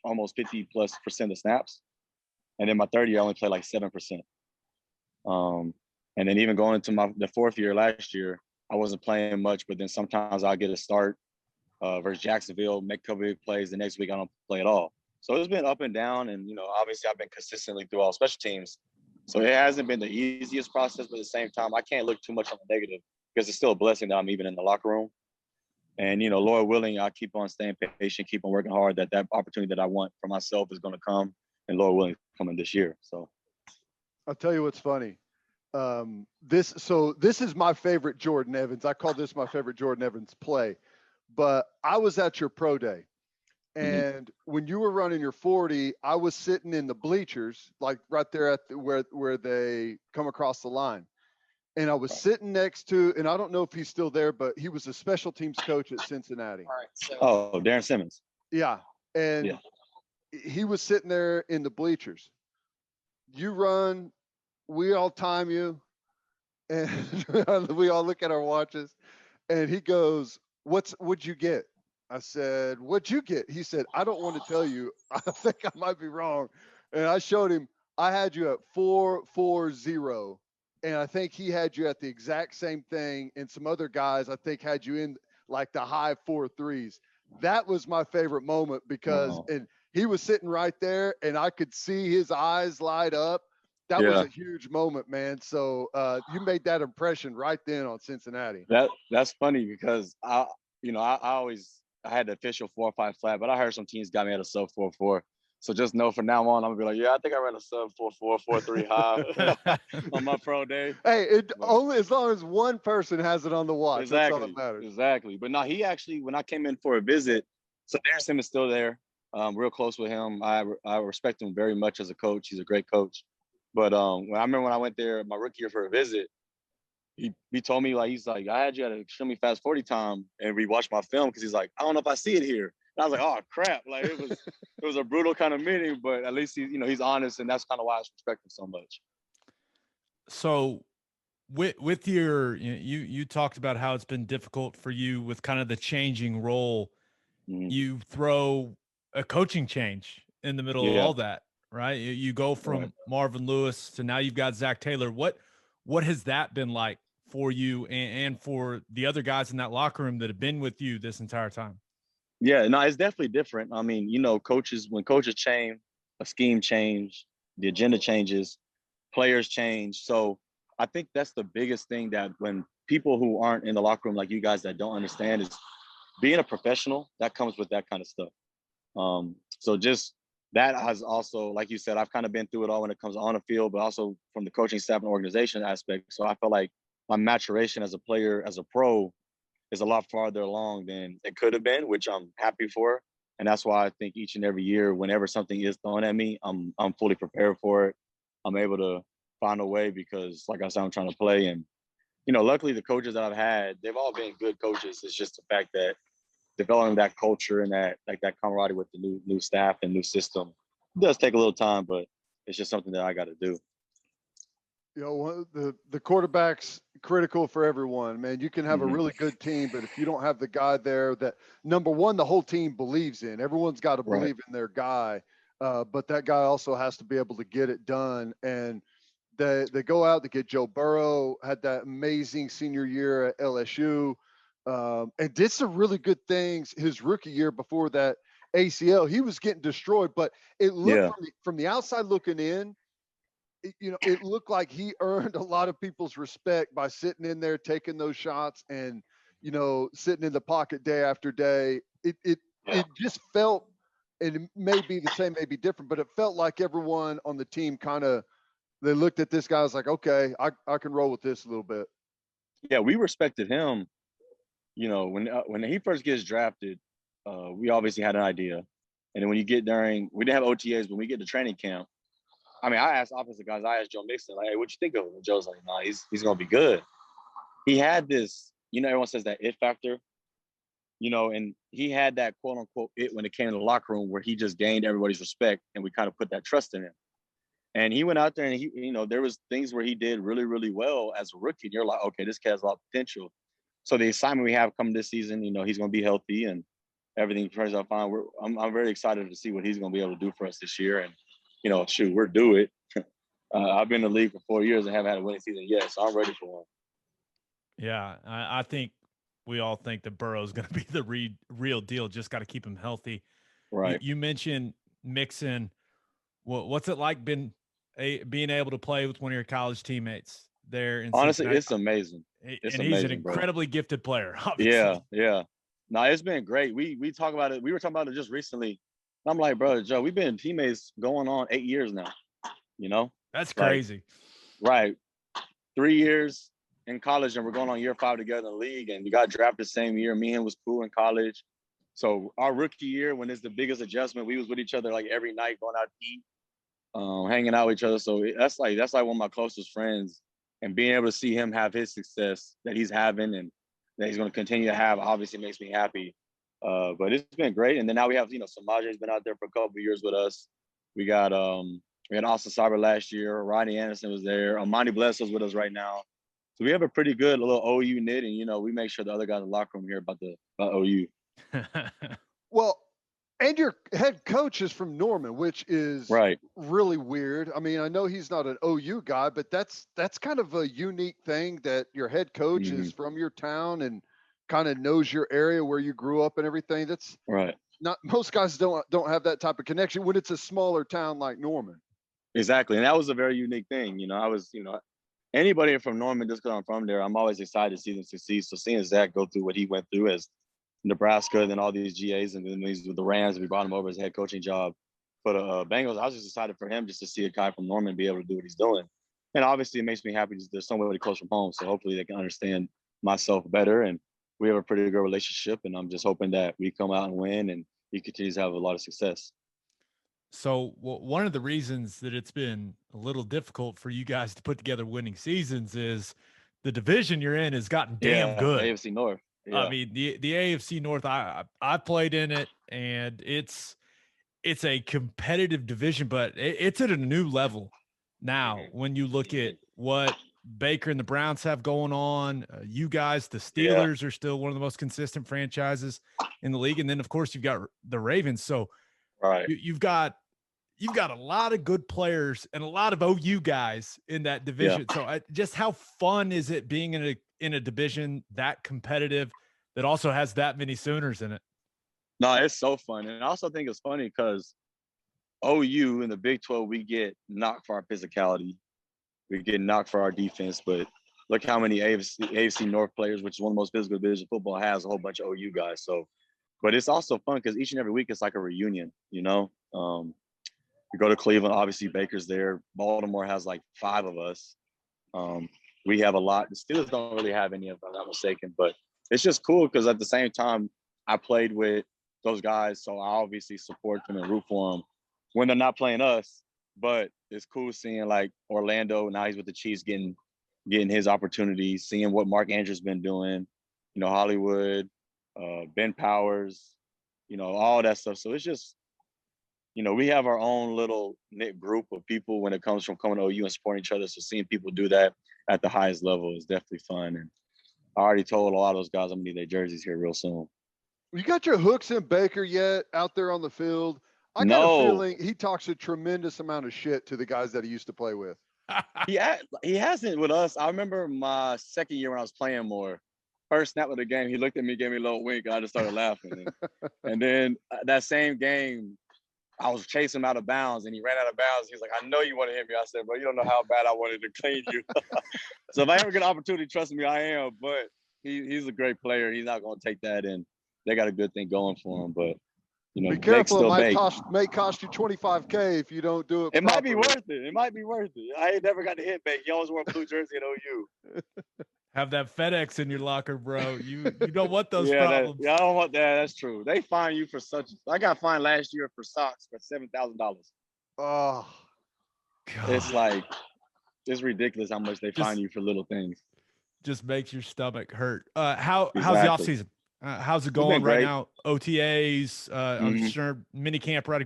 S3: almost 50+% of snaps. And then my third year I only played like 7%. And then even going into the fourth year last year, I wasn't playing much, but then sometimes I'll get a start versus Jacksonville, make a couple big plays. The next week I don't play at all. So it's been up and down. And, obviously I've been consistently through all special teams. So it hasn't been the easiest process, but at the same time, I can't look too much on the negative because it's still a blessing that I'm even in the locker room. And, you know, Lord willing, I keep on staying patient, keep on working hard, that opportunity that I want for myself is going to come, and Lord willing, coming this year. So
S2: I'll tell you what's funny. This is my favorite Jordan Evans. I call this my favorite Jordan Evans play. But I was at your pro day, and when you were running your 40, I was sitting in the bleachers, like right there at where they come across the line. And I was sitting next to, and I don't know if he's still there, but he was a special teams coach at Cincinnati.
S3: Oh, Darren Simmons.
S2: Yeah. And he was sitting there in the bleachers. You run, we all time you, and we all look at our watches, and he goes, what'd you get? I said, what'd you get? He said, I don't want to tell you. I think I might be wrong. And I showed him, I had you at 440. And I think he had you at the exact same thing. And some other guys, I think, had you in like the high 4.3s. That was my favorite moment because, and he was sitting right there and I could see his eyes light up. That was a huge moment, man. So you made that impression right then on Cincinnati.
S3: That's funny because I had the official 4.5 flat, but I heard some teams got me at a sub 4.4. So just know from now on, I'm gonna be like, yeah, I think I ran a sub 4.4, 4.3 high on my pro day.
S2: Hey, only as long as one person has it on the watch.
S3: Exactly.
S2: That's all that matters.
S3: Exactly. But no, he actually, when I came in for a visit, so Darren Simmons is still there. Real close with him. I respect him very much as a coach. He's a great coach. But when I went there my rookie year for a visit, he told me, like, he's like, I had you at an extremely fast 40 time, and we watched my film because he's like, I don't know if I see it here. And I was like, oh crap! Like it was a brutal kind of meeting, but at least he's honest, and that's kind of why I respect him so much.
S1: So, with your you talked about how it's been difficult for you with kind of the changing role. You throw a coaching change in the middle of all that, right? You go from Marvin Lewis to now you've got Zach Taylor. What has that been like for you and for the other guys in that locker room that have been with you this entire time?
S3: Yeah, no, it's definitely different. I mean, when coaches change, a scheme change, the agenda changes, players change. So I think that's the biggest thing, that when people who aren't in the locker room, like you guys, that don't understand, is being a professional, that comes with that kind of stuff. So just that has also, like you said, I've kind of been through it all when it comes on the field, but also from the coaching staff and organization aspect. So I feel like my maturation as a player, as a pro, is a lot farther along than it could have been, which I'm happy for. And that's why I think each and every year, whenever something is thrown at me, I'm fully prepared for it. I'm able to find a way because, like I said, I'm trying to play. And, luckily the coaches that I've had, they've all been good coaches. It's just the fact that developing that culture and that camaraderie with the new staff and new system, it does take a little time, but it's just something that I got to do.
S2: The quarterback's critical for everyone, man. You can have a really good team, but if you don't have the guy there that, number one, the whole team believes in, everyone's got to believe in their guy. But that guy also has to be able to get it done. And they go out to get Joe Burrow, had that amazing senior year at LSU, and did some really good things his rookie year before that ACL. He was getting destroyed, but it looked from the outside looking in, it looked like he earned a lot of people's respect by sitting in there, taking those shots, and, sitting in the pocket day after day. It just felt, and it may be the same, may be different, but it felt like everyone on the team they looked at this guy, was like, okay, I can roll with this a little bit.
S3: Yeah, we respected him. When he first gets drafted, we obviously had an idea. And then when we didn't have OTAs, but when we get to training camp, I mean, I asked offensive guys, I asked Joe Mixon, like, hey, what you think of him? And Joe's like, nah, he's going to be good. He had this, everyone says that it factor, and he had that quote unquote it when it came to the locker room, where he just gained everybody's respect, and we kind of put that trust in him. And he went out there and he, there was things where he did really, really well as a rookie. And you're like, okay, this kid has a lot of potential. So the assignment we have coming this season, he's going to be healthy and everything turns out fine. I'm very excited to see what he's going to be able to do for us this year. And, we're due it. I've been in the league for 4 years and haven't had a winning season yet, so I'm ready for one.
S1: Yeah, I think we all think that Burrow's going to be the real deal. Just got to keep him healthy.
S3: Right.
S1: You mentioned Mixon. What's it like being able to play with one of your college teammates there in
S3: Honestly,
S1: Cincinnati.
S3: it's amazing. It's
S1: and
S3: amazing,
S1: he's an
S3: bro.
S1: incredibly gifted player, obviously.
S3: Yeah. No, it's been great. We talk about it. We were talking about it just recently. I'm like, bro, Joe, we've been teammates going on 8 years now. You know,
S1: That's crazy.
S3: Right. 3 years in college, and we're going on year 5 together in the league. And we got drafted the same year. Me and him was cool in college. So our rookie year, when it's the biggest adjustment, we was with each other like every night, going out to eat, hanging out with each other. So that's like one of my closest friends. And being able to see him have his success that he's having and that he's going to continue to have, obviously makes me happy. But it's been great. And then now we have, Samaje's been out there for a couple of years with us. We had Austin Sauber last year. Rodney Anderson was there. Amani Bledsoe's with us right now. So we have a pretty good little OU knit, and we make sure the other guys in the locker room hear about OU.
S2: Well, and your head coach is from Norman, which is
S3: right.
S2: really weird. I mean, I know he's not an OU guy, but that's kind of a unique thing that your head coach is from your town and kind of knows your area where you grew up and everything. That's
S3: right.
S2: Not most guys don't have that type of connection when it's a smaller town like Norman.
S3: Exactly, and that was a very unique thing. I was, anybody from Norman, just because I'm from there, I'm always excited to see them succeed. So seeing Zach go through what he went through as Nebraska, then all these GAs, and then he's with the Rams, and we brought him over as a head coaching job for the Bengals. I was just excited for him just to see a guy from Norman be able to do what he's doing. And obviously, it makes me happy there's somebody close from home. So hopefully they can understand myself better. And we have a pretty good relationship. And I'm just hoping that we come out and win and he continues to have a lot of success.
S1: So one of the reasons that it's been a little difficult for you guys to put together winning seasons is the division you're in has gotten damn good.
S3: AFC North. Yeah.
S1: I mean, the AFC North, I played in it, and it's a competitive division, but it's at a new level now. When you look at what Baker and the Browns have going on, you guys, the Steelers are still one of the most consistent franchises in the league, and then of course you've got the Ravens. So
S3: right,
S1: you've got a lot of good players and a lot of OU guys in that division. So just how fun is it being in a division that competitive that also has that many Sooners in it?
S3: No, it's so fun. And I also think it's funny because OU in the Big 12, we get knocked for our physicality. We get knocked for our defense. But look how many AFC North players, which is one of the most physical divisions football, has a whole bunch of OU guys. So, but it's also fun because each and every week it's like a reunion, We go to Cleveland, obviously Baker's there. Baltimore has like 5 of us. We have a lot. The Steelers don't really have any, if I'm not mistaken. But it's just cool because at the same time, I played with those guys, so I obviously support them and root for them when they're not playing us. But it's cool seeing like Orlando, now he's with the Chiefs, getting his opportunities, seeing what Mark Andrews been doing, Hollywood, Ben Powers, all that stuff. So it's just, we have our own little knit group of people when it comes from coming to OU and supporting each other. So seeing people do that at the highest level is definitely fun. And I already told a lot of those guys I'm gonna need their jerseys here real soon.
S2: You got your hooks in Baker yet out there on the field? I got a feeling he talks a tremendous amount of shit to the guys that he used to play with.
S3: He hasn't with us. I remember my second year when I was playing more. First snap of the game, he looked at me, gave me a little wink, and I just started laughing. And then that same game, I was chasing him out of bounds, and he ran out of bounds. He was like, "I know you want to hit me." I said, "Bro, you don't know how bad I wanted to clean you." So if I ever get an opportunity, trust me, I am. But he's a great player. He's not going to take that, and they got a good thing going for him. But
S2: be careful, it might cost you $25K if you don't do it.
S3: It might be worth it. It might be worth it. I ain't never got to hit Baker. He always wore a blue jersey at OU.
S1: Have that FedEx in your locker, bro. You don't want those problems.
S3: I don't want that. That's true. They fine you for such. I got fined last year for socks for $7,000.
S2: Oh,
S1: God.
S3: It's like it's ridiculous how much they fine you for little things.
S1: Just makes your stomach hurt. How's the off season? How's it going right now? OTAs. I'm sure mini camp right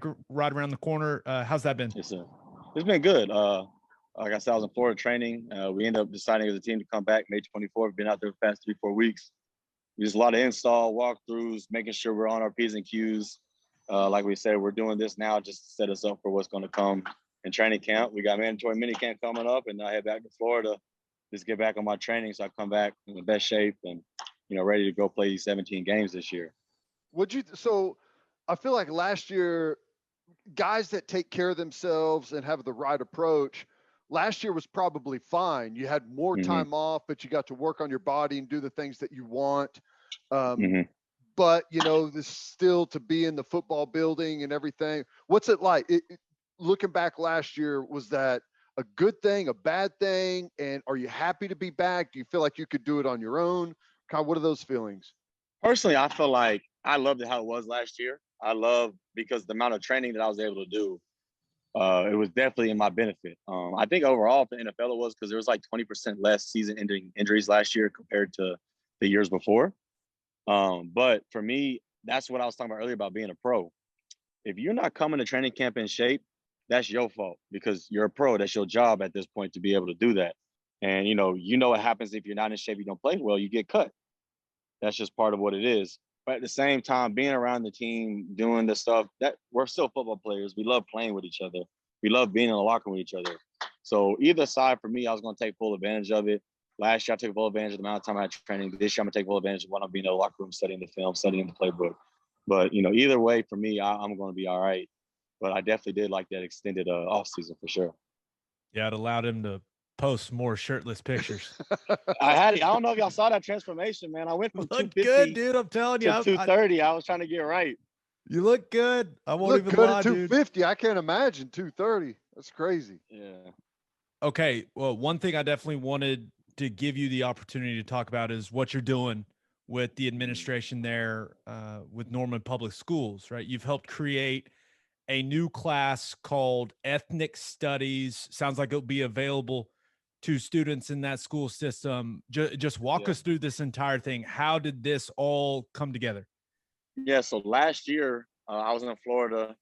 S1: around the corner. How's that been?
S3: It's been good. Like I said, I was in Florida training. We ended up deciding as a team to come back May 24th. Been out there the past 3-4 weeks. Just a lot of install walkthroughs, making sure we're on our P's and Q's. Like we said, we're doing this now just to set us up for what's going to come in training camp. We got mandatory mini camp coming up, and I head back to Florida. Just get back on my training, so I come back in the best shape and ready to go play these 17 games this year.
S2: So I feel like last year, guys that take care of themselves and have the right approach last year was probably fine. You had more time off, but you got to work on your body and do the things that you want. But, you know, this still to be in the football building and everything. What's it like? Looking back last year, was that a good thing, a bad thing? And are you happy to be back? Do you feel like you could do it on your own? Kind of, what are those feelings?
S3: Personally, I feel like I loved it how it was last year. I love because the amount of training that I was able to do, it was definitely in my benefit. I think overall for the NFL it was because there was like 20% less season-ending injuries last year compared to the years before. But for me, that's what I was talking about earlier about being a pro. If you're not coming to training camp in shape, that's your fault because you're a pro. That's your job at this point to be able to do that. And, you know what happens if you're not in shape, you don't play well, you get cut. That's just part of what it is. But at the same time, being around the team, doing the stuff, that we're still football players. We love playing with each other. We love being in the locker room with each other. So either side, for me, I was going to take full advantage of it. Last year, I took full advantage of the amount of time I had training. This year, I'm going to take full advantage of when I'm being in the locker room, studying the film, studying the playbook. But, you know, either way, for me, I'm going to be all right. But I definitely did like that extended off season for sure.
S1: Yeah, it allowed him to post more shirtless pictures.
S3: I don't know if y'all saw that transformation, man. I went from
S1: Look
S3: 250
S1: good, dude. I'm telling you.
S3: to 230. I was trying to get right.
S1: You look good. I won't
S2: Look
S1: even
S2: good
S1: lie,
S2: at 250. Dude. I can't imagine 230. That's crazy.
S3: Yeah.
S1: Okay. Well, one thing I definitely wanted to give you the opportunity to talk about is what you're doing with the administration there with Norman Public Schools, right? You've helped create a new class called Ethnic Studies. Sounds like it'll be available to students in that school system. Just walk us through this entire thing. How did this all come together?
S3: Yeah, so last year I was in Florida,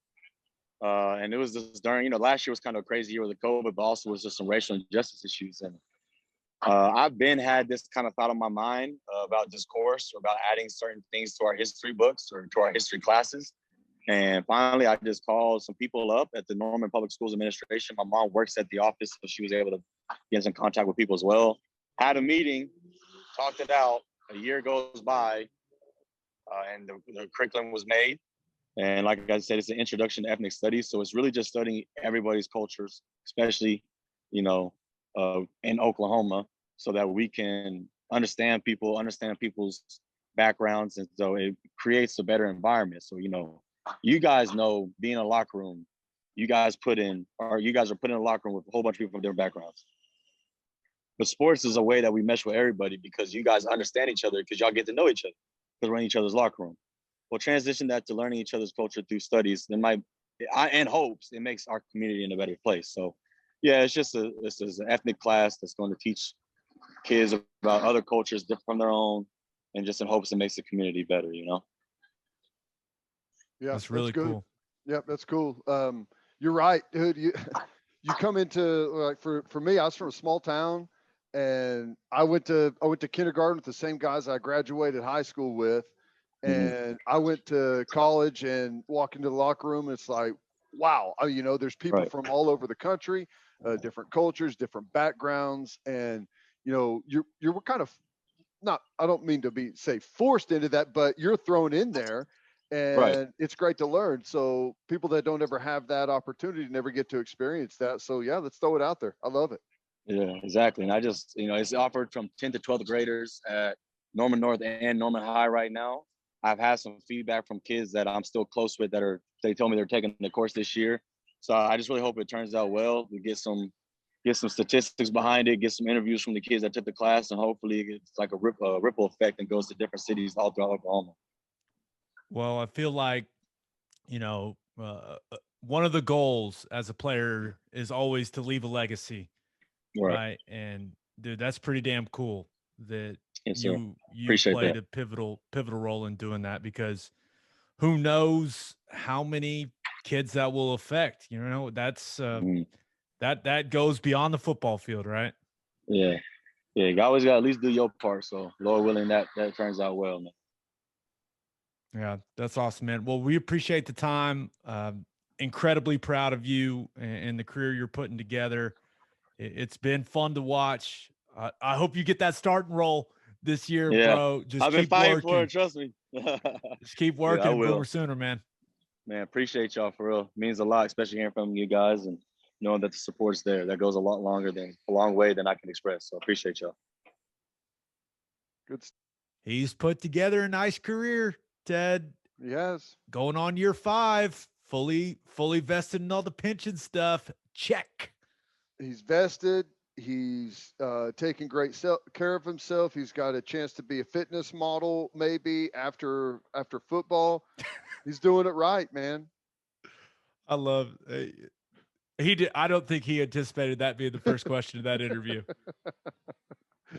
S3: and it was just during, last year was kind of a crazy year with the COVID, but also was just some racial injustice issues. And I've had this kind of thought on my mind about this course or about adding certain things to our history books or to our history classes. And finally, I just called some people up at the Norman Public Schools Administration. My mom works at the office, so she was able to get in contact with people as well. Had a meeting, talked it out. A year goes by, and the curriculum was made. And like I said, it's an introduction to ethnic studies. So it's really just studying everybody's cultures, especially, in Oklahoma, so that we can understand people's backgrounds. And so it creates a better environment. So, you guys know, being in a locker room, you guys are put in a locker room with a whole bunch of people from different backgrounds. But sports is a way that we mesh with everybody because you guys understand each other because y'all get to know each other because we're in each other's locker room. We'll transition that to learning each other's culture through studies. And hopes it makes our community in a better place. So, yeah, this is an ethnic class that's going to teach kids about other cultures different from their own, and just in hopes it makes the community better.
S2: Yeah,
S1: that's really cool.
S2: Yep, that's cool. You're right, dude. You come into, like, for me, I was from a small town, and I went to kindergarten with the same guys I graduated high school with, and I went to college and walk into the locker room, and it's like, wow, there's people from all over the country, different cultures, different backgrounds, and you're kind of not. I don't mean to say forced into that, but you're thrown in there. And it's great to learn. So people that don't ever have that opportunity never get to experience that. So yeah, let's throw it out there. I love it.
S3: Yeah, exactly. And I just, it's offered from 10th to 12th graders at Norman North and Norman High right now. I've had some feedback from kids that I'm still close with they told me they're taking the course this year. So I just really hope it turns out well. We get some statistics behind it, get some interviews from the kids that took the class, and hopefully it's like a ripple effect and goes to different cities all throughout Oklahoma.
S1: Well, I feel like, one of the goals as a player is always to leave a legacy, right? And dude, that's pretty damn cool that you played a pivotal role in doing that, because who knows how many kids that will affect. That's that goes beyond the football field, right?
S3: Yeah, you always got to at least do your part. So Lord willing, that turns out well, man.
S1: Yeah, that's awesome, man. Well, we appreciate the time. Incredibly proud of you and the career you're putting together. It's been fun to watch. I hope you get that starting role this year, bro. Just
S3: I've been
S1: keep
S3: fighting
S1: working.
S3: for it, trust me.
S1: Just keep working.
S3: Yeah,
S1: Boomer Sooner, man.
S3: Man, appreciate y'all for real. It means a lot, especially hearing from you guys. And knowing that the support's there. That goes a long way than I can express. So I appreciate y'all.
S2: Good.
S1: He's put together a nice career, Ted.
S2: Yes.
S1: Going on year 5, fully vested in all the pension stuff. Check.
S2: He's vested. He's taking great care of himself. He's got a chance to be a fitness model maybe after football. He's doing it right, man.
S1: I love he did. I don't think he anticipated that being the first question of that interview.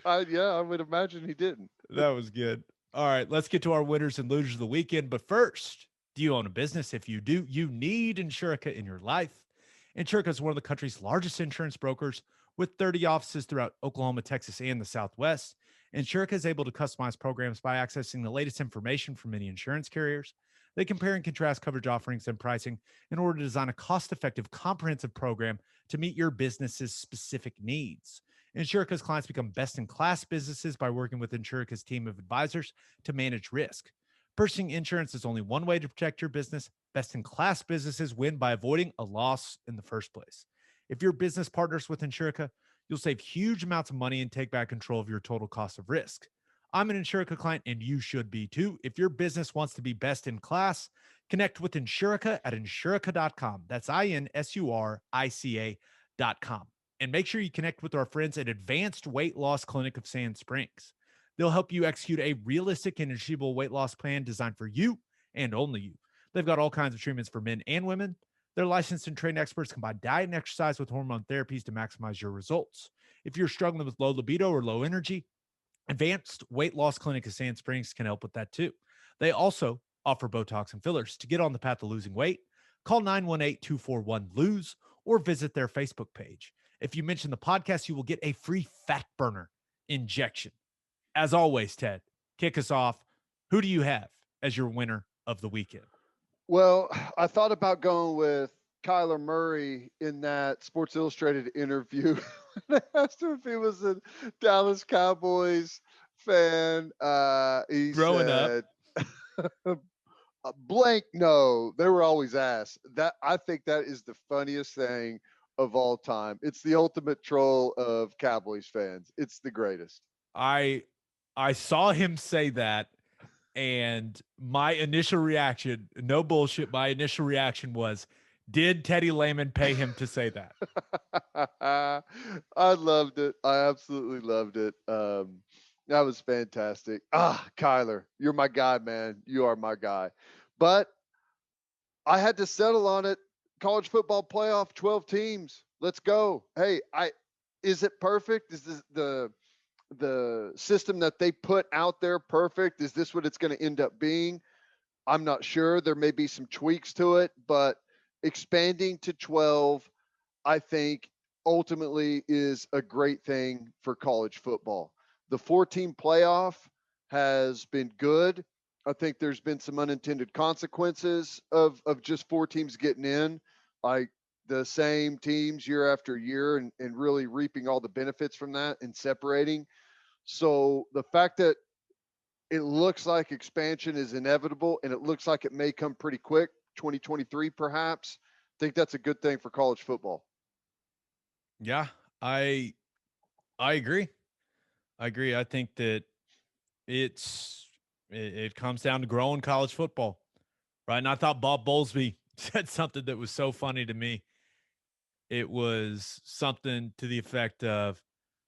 S2: I would imagine he didn't.
S1: That was good. All right, let's get to our winners and losers of the weekend. But first, do you own a business? If you do, you need Insurica in your life. Insurica is one of the country's largest insurance brokers with 30 offices throughout Oklahoma, Texas, and the Southwest. Insurica is able to customize programs by accessing the latest information from many insurance carriers. They compare and contrast coverage offerings and pricing in order to design a cost-effective, comprehensive program to meet your business's specific needs. Insurica's clients become best-in-class businesses by working with Insurica's team of advisors to manage risk. Purchasing insurance is only one way to protect your business. Best-in-class businesses win by avoiding a loss in the first place. If your business partners with Insurica, you'll save huge amounts of money and take back control of your total cost of risk. I'm an Insurica client, and you should be too. If your business wants to be best in class, connect with Insurica at insurica.com. That's INSURICA.com. And make sure you connect with our friends at Advanced Weight Loss Clinic of Sand Springs. They'll help you execute a realistic and achievable weight loss plan designed for you and only you. They've got all kinds of treatments for men and women. Their licensed and trained experts combine diet and exercise with hormone therapies to maximize your results. If you're struggling with low libido or low energy, Advanced Weight Loss Clinic of Sand Springs can help with that too. They also offer Botox and fillers. To get on the path of losing weight, call 918-241-LOSE or visit their Facebook page. If you mention the podcast, you will get a free fat burner injection. As always, Ted, kick us off. Who do you have as your winner of the weekend?
S2: Well, I thought about going with Kyler Murray in that Sports Illustrated interview. I asked him if he was a Dallas Cowboys fan. He
S1: Growing
S2: said, blank no. They were always asked. That I think that is the funniest thing of all time. It's the ultimate troll of Cowboys fans. It's the greatest.
S1: I saw him say that, and my initial reaction, no bullshit, my initial reaction was, did Teddy Lehman pay him to say that?
S2: I loved it. I absolutely loved it. That was fantastic. Kyler, you're my guy, man. You are my guy. But I had to settle on it. College football playoff, 12 teams. Let's go. Hey, is it perfect? Is this the system that they put out there perfect? Is this what it's going to end up being? I'm not sure. There may be some tweaks to it, but expanding to 12, I think ultimately is a great thing for college football. The 4-team playoff has been good. I think there's been some unintended consequences of just 4 teams getting in, like the same teams year after year, and really reaping all the benefits from that and separating. So the fact that it looks like expansion is inevitable, and it looks like it may come pretty quick, 2023 perhaps, I think that's a good thing for college football.
S1: Yeah, I agree. I think that it comes down to growing college football, right? And I thought Bob Bowlesby said something that was so funny to me. It was something to the effect of,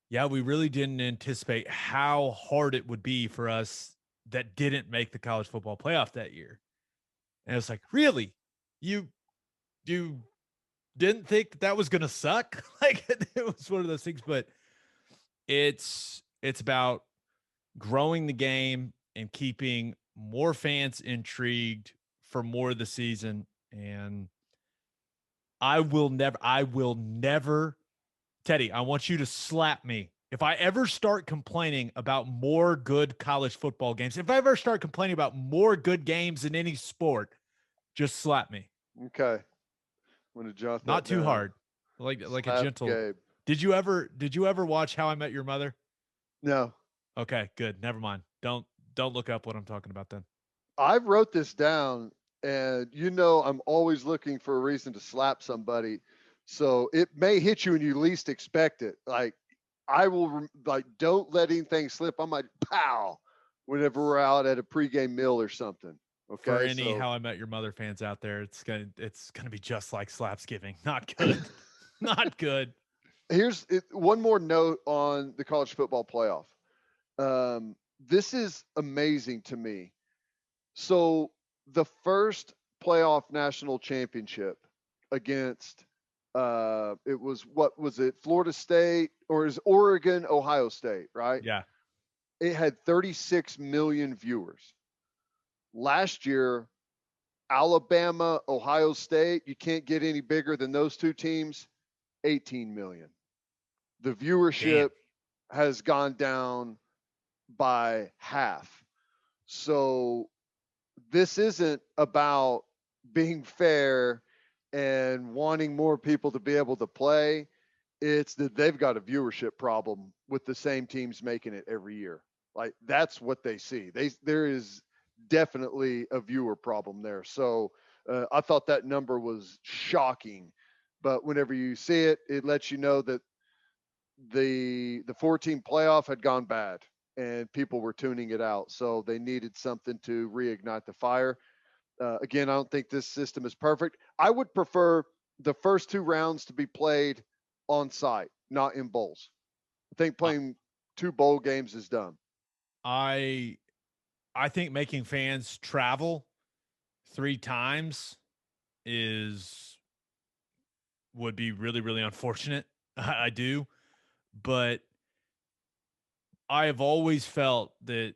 S1: yeah, we really didn't anticipate how hard it would be for us that didn't make the college football playoff that year. And it's like, really? You didn't think that was going to suck? Like, it was one of those things, but it's about growing the game and keeping more fans intrigued for more of the season. And I will never, Teddy, I want you to slap me. If I ever start complaining about more good college football games, if I ever start complaining about more good games in any sport, just slap me.
S2: Okay. I'm going to jot that
S1: Not too
S2: down.
S1: hard. Like a gentle.
S2: Gabe.
S1: Did you ever watch How I Met Your Mother?
S2: No.
S1: Okay, good. Never mind. Don't look up what I'm talking about then.
S2: I wrote this down, and I'm always looking for a reason to slap somebody. So it may hit you when you least expect it. Like I will don't let anything slip. I might pow whenever we're out at a pregame meal or something. Okay.
S1: For any How I Met Your Mother fans out there, it's gonna be just like Slapsgiving. Not good. Not good.
S2: Here's one more note on the college football playoff. This is amazing to me. So the first playoff national championship against it was Florida State or is Oregon, Ohio State, right?
S1: Yeah.
S2: It had 36 million viewers. Last year, Alabama, Ohio State, you can't get any bigger than those two teams, 18 million. The viewership has gone down by half. So this isn't about being fair and wanting more people to be able to play. It's that they've got a viewership problem with the same teams making it every year. Like that's what they see. There is definitely a viewer problem there. So I thought that number was shocking. But whenever you see it, it lets you know that the 14 playoff had gone bad and people were tuning it out. So they needed something to reignite the fire. Again, I don't think this system is perfect. I would prefer the first two rounds to be played on site, not in bowls. I think playing two bowl games is dumb.
S1: I think making fans travel 3 times would be really, really unfortunate. I do. But I have always felt that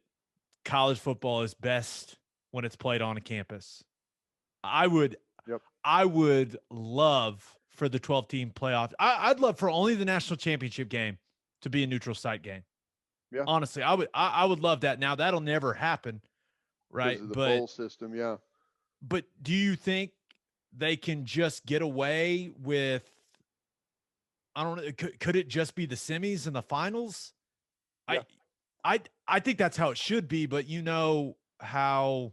S1: college football is best when it's played on a campus. I would love for the 12-team playoff. I'd love for only the national championship game to be a neutral site game.
S2: Yeah.
S1: Honestly, I would love that. Now that'll never happen, right?
S2: Because of the bowl system, yeah.
S1: But do you think they can just get away with, I don't know, could it just be the semis and the finals?
S2: Yeah.
S1: I think that's how it should be, but you know how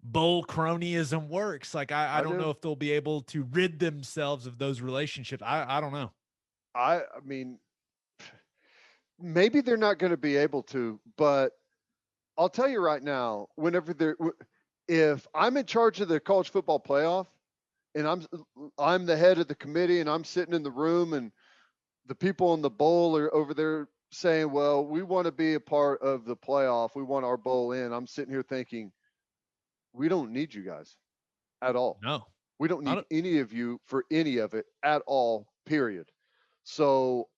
S1: bowl cronyism works. Like I don't know if they'll be able to rid themselves of those relationships. I don't know.
S2: I mean, maybe they're not going to be able to, but I'll tell you right now, if I'm in charge of the college football playoff and I'm the head of the committee and I'm sitting in the room and the people in the bowl are over there saying, well, we want to be a part of the playoff. We want our bowl in. I'm sitting here thinking, we don't need you guys at all.
S1: No,
S2: we don't need any of you for any of it at all, period. So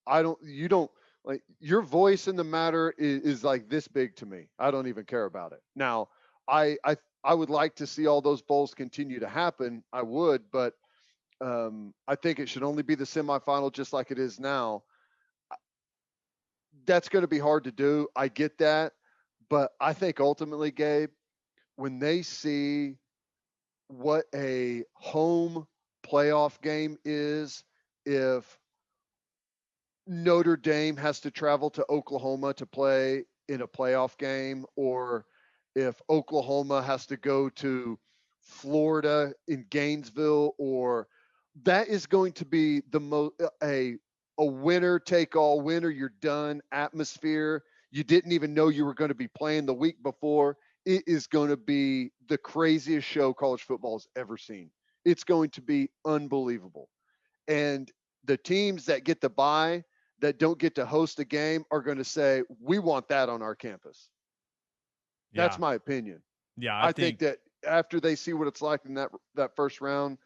S2: you don't like your voice in the matter is like this big to me. I don't even care about it. Now, I would like to see all those bowls continue to happen. I would, but I think it should only be the semifinal just like it is now. That's going to be hard to do. I get that. But I think ultimately, Gabe, when they see what a home playoff game is, if Notre Dame has to travel to Oklahoma to play in a playoff game, or if Oklahoma has to go to Florida in Gainesville, or that is going to be the most a winner take all, winner you're done atmosphere. You didn't even know you were going to be playing the week before. It is going to be the craziest show college football has ever seen. It's going to be unbelievable. And the teams that get the bye, that don't get to host a game, are going to say, we want that on our campus. That's my opinion.
S1: Yeah,
S2: I think that after they see what it's like in that first round,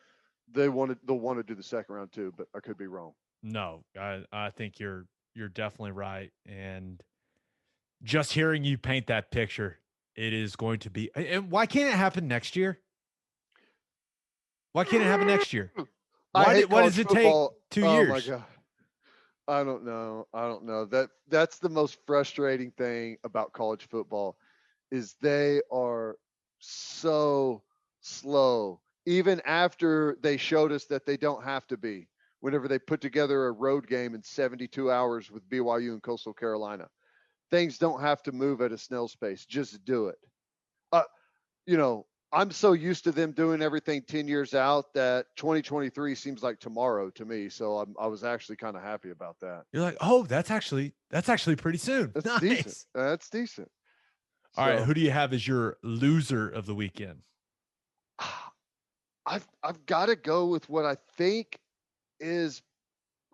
S2: they'll want to do the second round too, but I could be wrong.
S1: No, I think you're definitely right. And just hearing you paint that picture, it is going to be. And why can't it happen next year? Why can't it happen next year? Why does it take 2 years?
S2: Oh my God. I don't know. That's the most frustrating thing about college football is they are so slow. Even after they showed us that they don't have to be, whenever they put together a road game in 72 hours with BYU and Coastal Carolina, things don't have to move at a snail's pace. Just do it. I'm so used to them doing everything 10 years out that 2023 seems like tomorrow to me. So I was actually kind of happy about that.
S1: You're like, oh, that's actually pretty soon.
S2: That's decent.
S1: Nice.
S2: That's decent.
S1: All right,
S2: So
S1: who do you have as your loser of the weekend?
S2: I've got to go with what I think is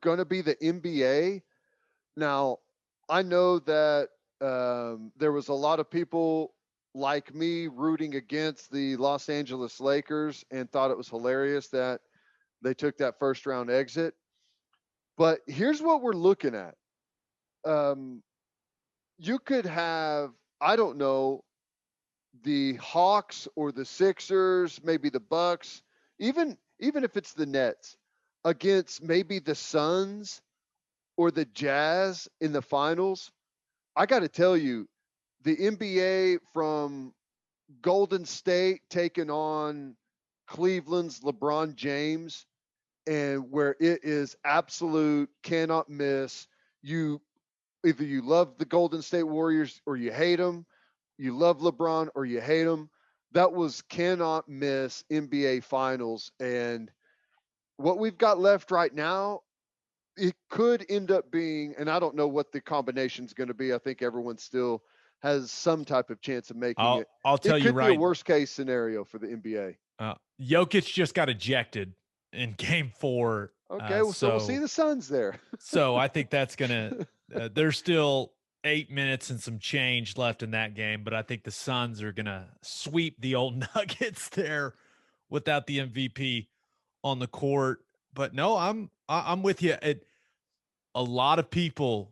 S2: going to be the NBA. Now, I know that there was a lot of people like me rooting against the Los Angeles Lakers and thought it was hilarious that they took that first round exit. But here's what we're looking at. You could have, I don't know, the Hawks or the Sixers, maybe the Bucks, even if it's the Nets against maybe the Suns or the Jazz in the finals. I got to tell you, the NBA from Golden State taking on Cleveland's LeBron James, and where it is absolute cannot miss. You either you love the Golden State Warriors or you hate them. You love LeBron or you hate him. That was cannot miss NBA Finals, and what we've got left right now, it could end up being, and I don't know what the combination is going to be. I think everyone still has some type of chance of making it.
S1: I'll tell
S2: it
S1: you
S2: could
S1: right.
S2: be a worst case scenario for the NBA.
S1: Jokic just got ejected in Game 4.
S2: Okay, well, so we'll see the Suns there.
S1: So I think that's gonna. There's still 8 minutes and some change left in that game, but I think the Suns are gonna sweep the old Nuggets there without the MVP on the court. But no, I'm with you. A lot of people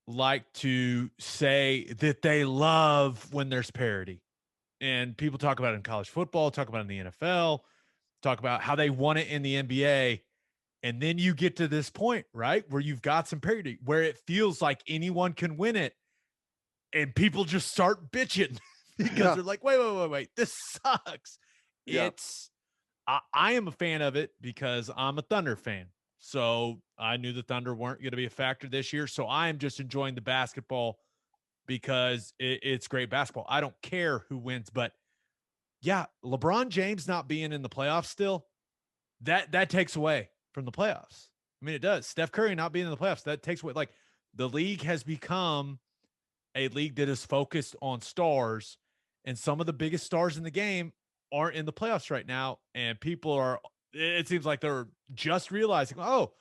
S1: like to say that they love when there's parity. And people talk about it in college football, talk about it in the NFL, talk about how they want it in the NBA. And then you get to this point, right, where you've got some parity, where it feels like anyone can win it. And people just start bitching because they're like, wait, this sucks.
S2: Yeah.
S1: I am a fan of it because I'm a Thunder fan. So I knew the Thunder weren't going to be a factor this year. So I am just enjoying the basketball because it's great basketball. I don't care who wins, but yeah, LeBron James not being in the playoffs still, that takes away from the playoffs. I mean, it does. Steph Curry not being in the playoffs, that takes away. Like, the league has become a league that is focused on stars, and some of the biggest stars in the game aren't in the playoffs right now. And people are, it seems like they're just realizing, oh,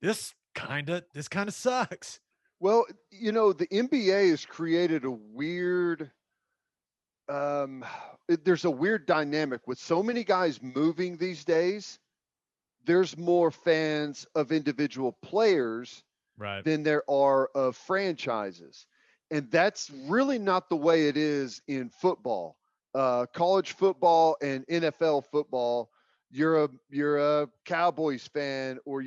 S1: this kind of sucks.
S2: Well, the NBA has created a weird, there's a weird dynamic with so many guys moving these days. There's more fans of individual players than there are of franchises. And that's really not the way it is in football. College football and NFL football, you're a Cowboys fan or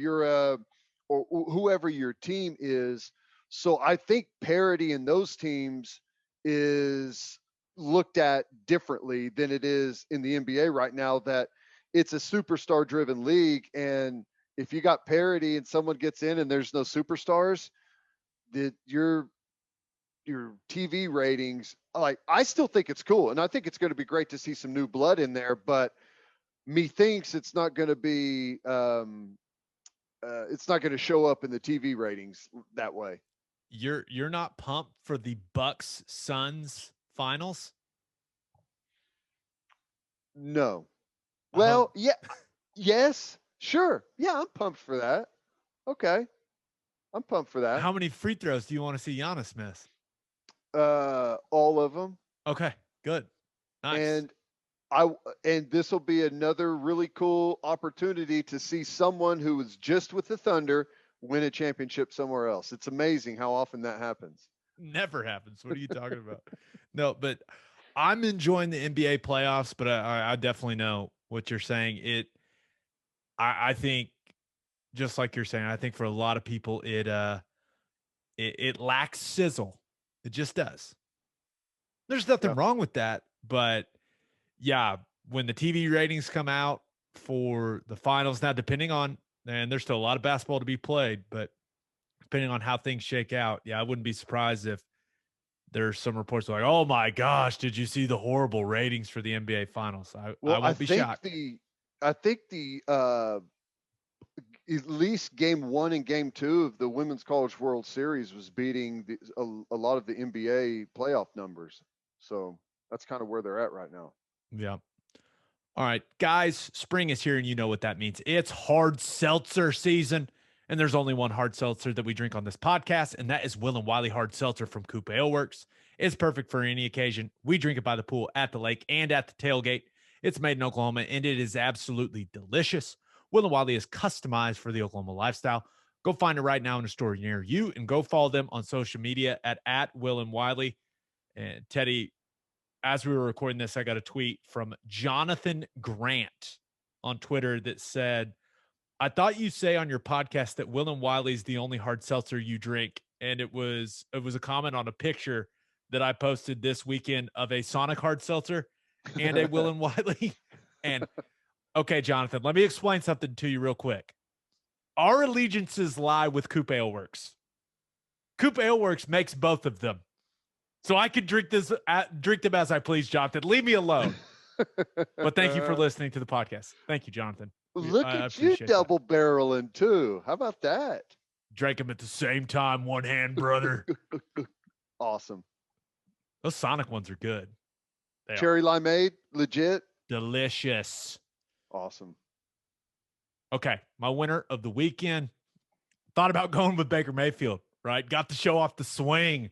S2: or whoever your team is. So I think parity in those teams is looked at differently than it is in the NBA right now, that it's a superstar driven league. And if you got parity and someone gets in and there's no superstars, that your TV ratings, like, I still think it's cool. And I think it's going to be great to see some new blood in there, but methinks it's not going to be, it's not going to show up in the TV ratings that way.
S1: You're not pumped for the Bucks Suns finals?
S2: No. Well, yeah. Yes. Sure. Yeah, I'm pumped for that. Okay. I'm pumped for that.
S1: How many free throws do you want to see Giannis miss?
S2: All of them.
S1: Okay, good. Nice.
S2: And this will be another really cool opportunity to see someone who was just with the Thunder win a championship somewhere else. It's amazing how often that happens.
S1: Never happens. What are you talking about? No, but I'm enjoying the NBA playoffs, but I definitely know what you're saying. I think, just like you're saying, I think for a lot of people, it lacks sizzle. It just does. There's nothing wrong with that, but yeah, when the TV ratings come out for the finals now, and there's still a lot of basketball to be played, but depending on how things shake out, yeah, I wouldn't be surprised if there's some reports like, oh my gosh, did you see the horrible ratings for the NBA Finals? I won't be shocked.
S2: I think the at least game 1 and game 2 of the Women's College World Series was beating a lot of the NBA playoff numbers. So that's kind of where they're at right now.
S1: Yeah. All right, guys, spring is here, and you know what that means. It's hard seltzer season, and there's only one hard seltzer that we drink on this podcast, and that is Will and Wiley Hard Seltzer from Coupe Ale Works. It's perfect for any occasion. We drink it by the pool, at the lake, and at the tailgate. It's made in Oklahoma, and it is absolutely delicious. Will and Wiley is customized for the Oklahoma lifestyle. Go find it right now in a store near you, and go follow them on social media at Will and Wiley. And Teddy, as we were recording this, I got a tweet from Jonathan Grant on Twitter that said, I thought you say on your podcast that Will and Wiley is the only hard seltzer you drink. And it was a comment on a picture that I posted this weekend of a Sonic hard seltzer and a Will and Wiley. And okay, Jonathan, let me explain something to you real quick. Our allegiances lie with Coupe Ale Works. Coupe Ale Works makes both of them. So I could drink them as I please, Jonathan. Leave me alone. But thank you for listening to the podcast. Thank you, Jonathan.
S2: Look at you double barreling too. How about that?
S1: Drank them at the same time, one hand, brother.
S2: Awesome.
S1: Those Sonic ones are good.
S2: Cherry limeade, legit.
S1: Delicious.
S2: Awesome.
S1: Okay, my winner of the weekend. Thought about going with Baker Mayfield, right? Got to show off the swing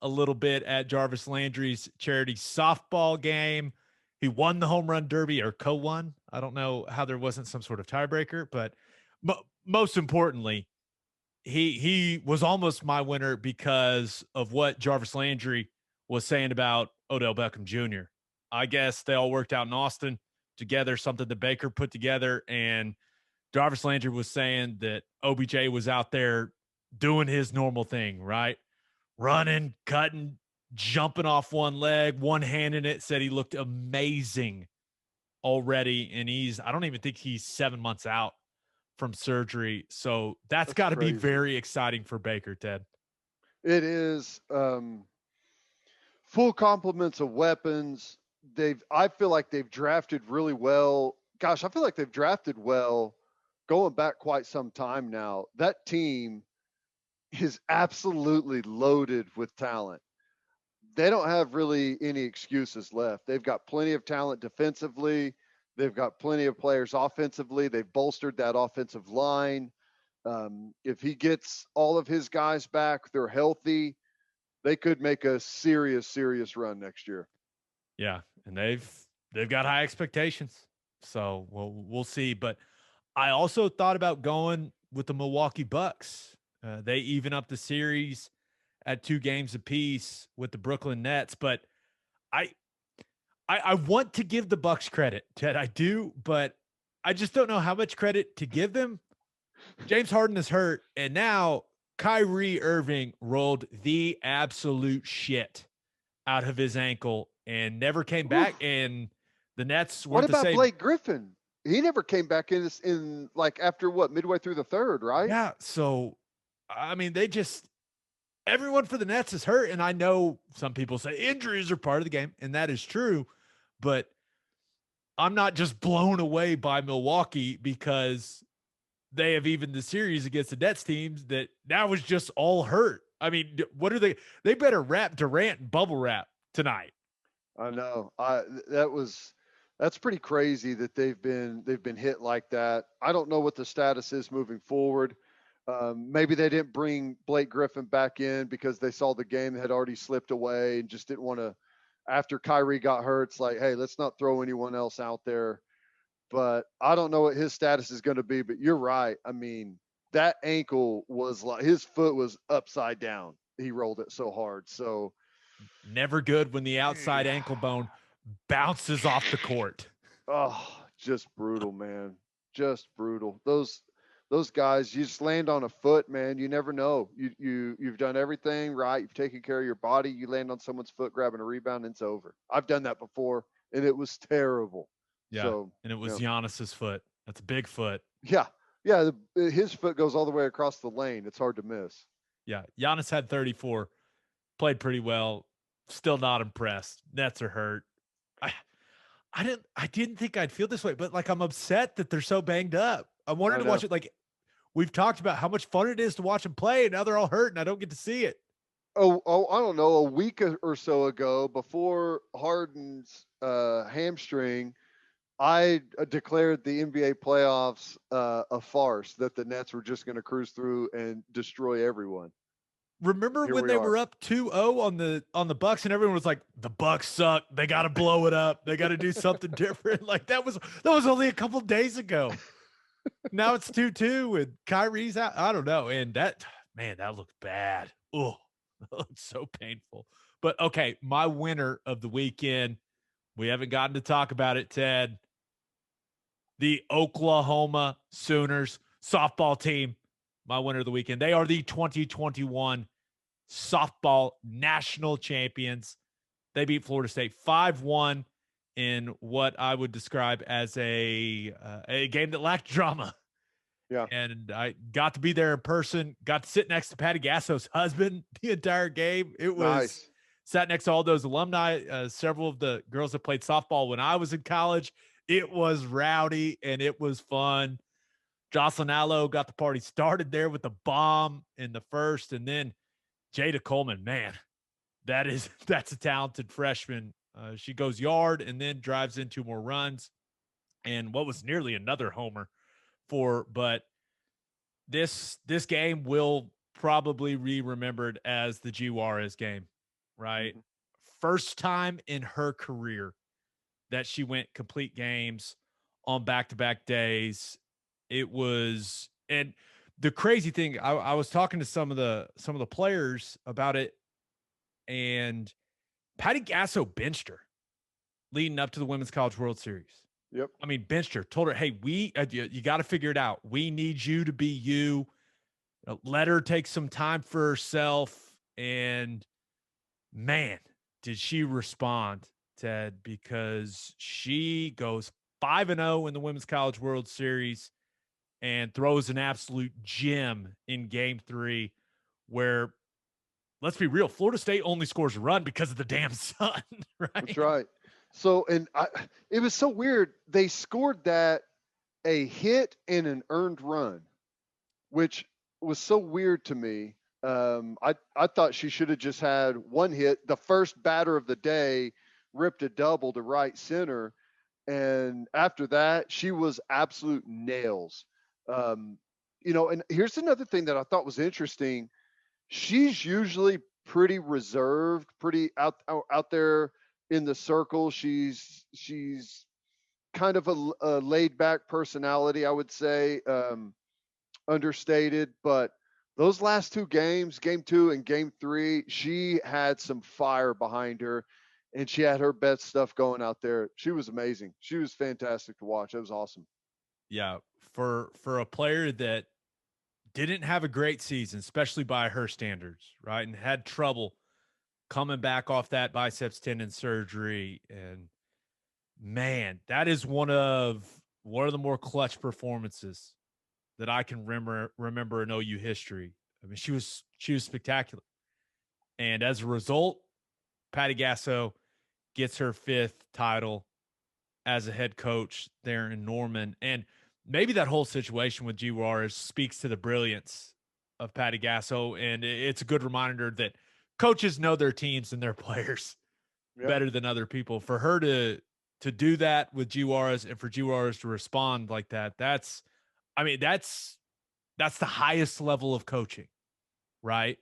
S1: a little bit at Jarvis Landry's charity softball game. He won the home run derby, or co-won. I don't know how there wasn't some sort of tiebreaker, but most importantly, he was almost my winner because of what Jarvis Landry was saying about Odell Beckham Jr. I guess they all worked out in Austin together, something that Baker put together, and Jarvis Landry was saying that OBJ was out there doing his normal thing, right? Running, cutting, jumping off one leg, one-handing it, said he looked amazing already. And I don't even think he's 7 months out from surgery. So that's got to be very exciting for Baker, Ted.
S2: It is. Full complements of weapons. I feel like they've drafted really well. Gosh, I feel like they've drafted well going back quite some time now. That team is absolutely loaded with talent. They don't have really any excuses left. They've got plenty of talent defensively. They've got plenty of players offensively. They've bolstered that offensive line. If he gets all of his guys back, they're healthy, they could make a serious run next year.
S1: Yeah, and they've got high expectations. So we'll see. But I also thought about going with the Milwaukee Bucks. They even up the series at 2 games apiece with the Brooklyn Nets, but I want to give the Bucks credit, Ted. I do, but I just don't know how much credit to give them. James Harden is hurt, and now Kyrie Irving rolled the absolute shit out of his ankle and never came back. And the Nets weren't
S2: What about
S1: the same.
S2: Blake Griffin? He never came back in like after midway through the third, right?
S1: Yeah. So, I mean, everyone for the Nets is hurt. And I know some people say injuries are part of the game, and that is true, but I'm not just blown away by Milwaukee because they have even the series against the Nets teams that now is just all hurt. I mean, what are they better wrap Durant and bubble wrap tonight.
S2: I know. That's pretty crazy that they've been hit like that. I don't know what the status is moving forward. Maybe they didn't bring Blake Griffin back in because they saw the game had already slipped away and just didn't want to. After Kyrie got hurt, it's like, hey, let's not throw anyone else out there. But I don't know what his status is going to be. But you're right. I mean, that ankle was like his foot was upside down. He rolled it so hard. So
S1: never good when the outside ankle bone bounces off the court.
S2: Oh, just brutal, man. Just brutal. Those guys, you just land on a foot, man. You never know. You've done everything right. You've taken care of your body. You land on someone's foot, grabbing a rebound, and it's over. I've done that before, and it was terrible.
S1: Yeah,
S2: so,
S1: and it was Giannis's foot. That's a big foot.
S2: Yeah. His foot goes all the way across the lane. It's hard to miss.
S1: Yeah, Giannis had 34, played pretty well. Still not impressed. Nets are hurt. I didn't think I'd feel this way, but like I'm upset that they're so banged up. I wanted
S2: I
S1: to
S2: know.
S1: watch it. Like we've talked about how much fun it is to watch them play, and now they're all hurt, and I don't get to see it.
S2: I don't know, a week or so ago, before Harden's hamstring, I declared the NBA playoffs a farce, that the Nets were just going to cruise through and destroy everyone.
S1: Remember
S2: Here
S1: when
S2: we
S1: they
S2: are.
S1: were up 2-0 on the Bucks, and everyone was like, "The Bucks suck. They got to blow it up. They got to do something different." Like that was only a couple days ago. Now it's 2-2 and Kyrie's out. I don't know, and that looked bad. Oh, that looked so painful. But okay, my winner of the weekend. We haven't gotten to talk about it, Ted. The Oklahoma Sooners softball team, my winner of the weekend. They are the 2021 softball national champions. They beat Florida State 5-1 in what I would describe as a game that lacked drama.
S2: Yeah.
S1: And I got to be there in person, got to sit next to Patty Gasso's husband the entire game. It was
S2: Nice.
S1: Sat next to all those alumni, several of the girls that played softball when I was in college. It was rowdy and it was fun. Jocelyn Allo got the party started there with the bomb in the first, and then Jada Coleman, man, that's a talented freshman. She goes yard and then drives in 2 more runs, and what was nearly another homer but this game will probably be remembered as the G Juarez game, right?
S2: Mm-hmm.
S1: First time in her career that she went complete games on back-to-back days. It was, and the crazy thing, I was talking to some of the players about it, and Patty Gasso benched her leading up to the Women's College World Series.
S2: Yep.
S1: I mean, benched her, told her, hey, you got to figure it out. We need you to be you. Let her take some time for herself. And man, did she respond, Ted, because she goes 5-0 in the Women's College World Series and throws an absolute gem in game 3 where, let's be real, Florida State only scores a run because of the damn sun, right?
S2: That's right. So, it was so weird. They scored that a hit and an earned run, which was so weird to me. I thought she should have just had one hit. The first batter of the day ripped a double to right center, and after that, she was absolute nails. And here's another thing that I thought was interesting. She's usually pretty reserved, pretty out there in the circle. She's kind of a laid back personality, I would say, understated. But those last 2 games, game 2 and game 3, she had some fire behind her, and she had her best stuff going out there. She was amazing. She was fantastic to watch. That was awesome.
S1: Yeah, for a player that didn't have a great season, especially by her standards, right, and had trouble coming back off that biceps tendon surgery, and man, that is one of the more clutch performances that I can remember in OU history. I mean, she was spectacular, and as a result, Patty Gasso gets her 5th title as a head coach there in Norman. And maybe that whole situation with G Juarez speaks to the brilliance of Patty Gasso, and it's a good reminder that coaches know their teams and their players better than other people. For her to do that with G Juarez, and for G Juarez to respond like that, that's the highest level of coaching, right?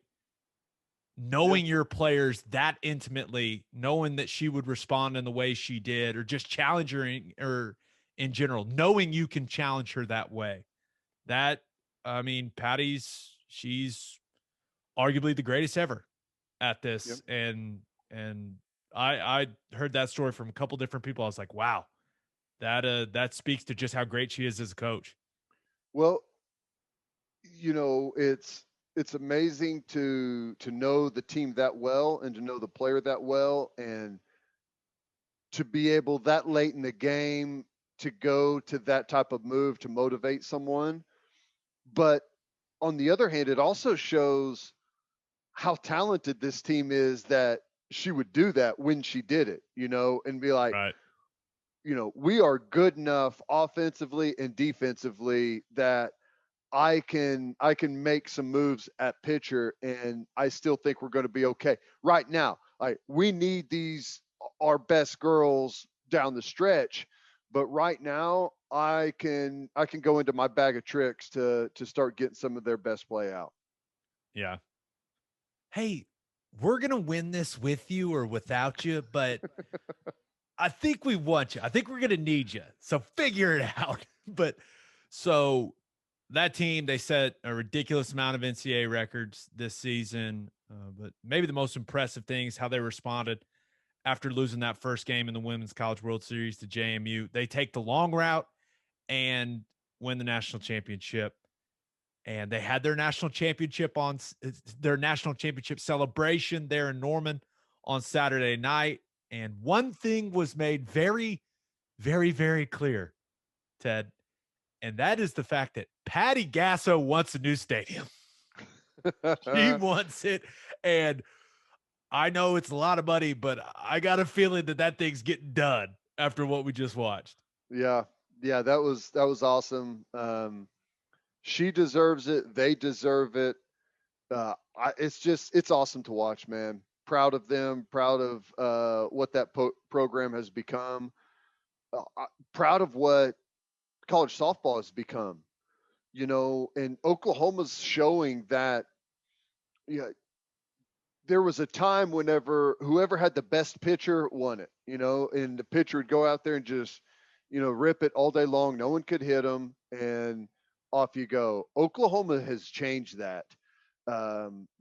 S1: Knowing your players that intimately, knowing that she would respond in the way she did, or just challenge her in general, knowing you can challenge her that way. That, I mean, she's arguably the greatest ever at this.
S2: Yep.
S1: And I heard that story from a couple different people. I was like, wow, that speaks to just how great she is as a coach.
S2: Well, it's amazing to know the team that well and to know the player that well, and to be able that late in the game to go to that type of move to motivate someone. But on the other hand, it also shows how talented this team is, that she would do that when she did it, and be like,
S1: Right.
S2: we are good enough offensively and defensively that I can make some moves at pitcher and I still think we're going to be okay. Right now, we need these our best girls down the stretch, but right now I can go into my bag of tricks to start getting some of their best play out.
S1: Yeah. Hey, we're going to win this with you or without you, but I think we want you. I think we're going to need you. So figure it out. But so that team, they set a ridiculous amount of NCAA records this season. But maybe the most impressive thing is how they responded after losing that first game in the Women's College World Series to JMU. They take the long route and win the national championship. And they had their national championship celebration there in Norman on Saturday night. And one thing was made very, very, very clear, Ted, and that is the fact that Patty Gasso wants a new stadium. She wants it. And I know it's a lot of money, but I got a feeling that thing's getting done after what we just watched.
S2: Yeah. Yeah, that was awesome. She deserves it. They deserve it. It's awesome to watch, man. Proud of them. Proud of what that program has become. Proud of what college softball has become. And Oklahoma's showing that. Yeah, there was a time whenever whoever had the best pitcher won it. And the pitcher would go out there and just rip it all day long. No one could hit him, and off you go. Oklahoma has changed that.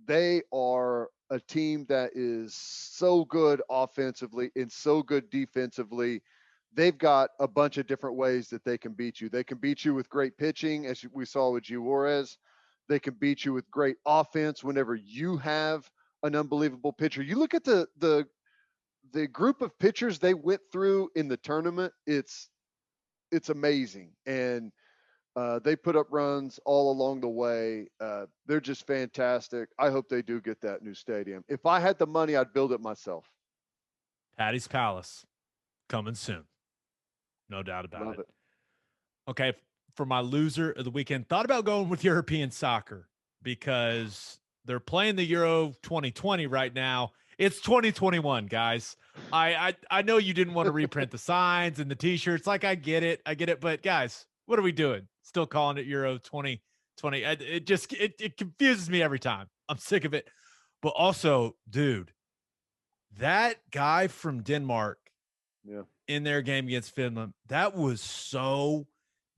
S2: They are a team that is so good offensively and so good defensively. They've got a bunch of different ways that they can beat you. They can beat you with great pitching, as we saw with G. Juarez. They can beat you with great offense whenever you have an unbelievable pitcher. You look at the group of pitchers they went through in the tournament. It's amazing, and they put up runs all along the way. They're just fantastic. I hope they do get that new stadium. If I had the money, I'd build it myself.
S1: Patty's Palace coming soon. No doubt about
S2: Love it.
S1: Okay, for my loser of the weekend, thought about going with European soccer because they're playing the Euro 2020 right now. It's 2021, guys. I know you didn't want to reprint the signs and the T-shirts. Like I get it. But guys, what are we doing? Still calling it Euro 2020? It confuses me every time. I'm sick of it. But also, dude, that guy from Denmark,
S2: Yeah.
S1: in their game against Finland, that was so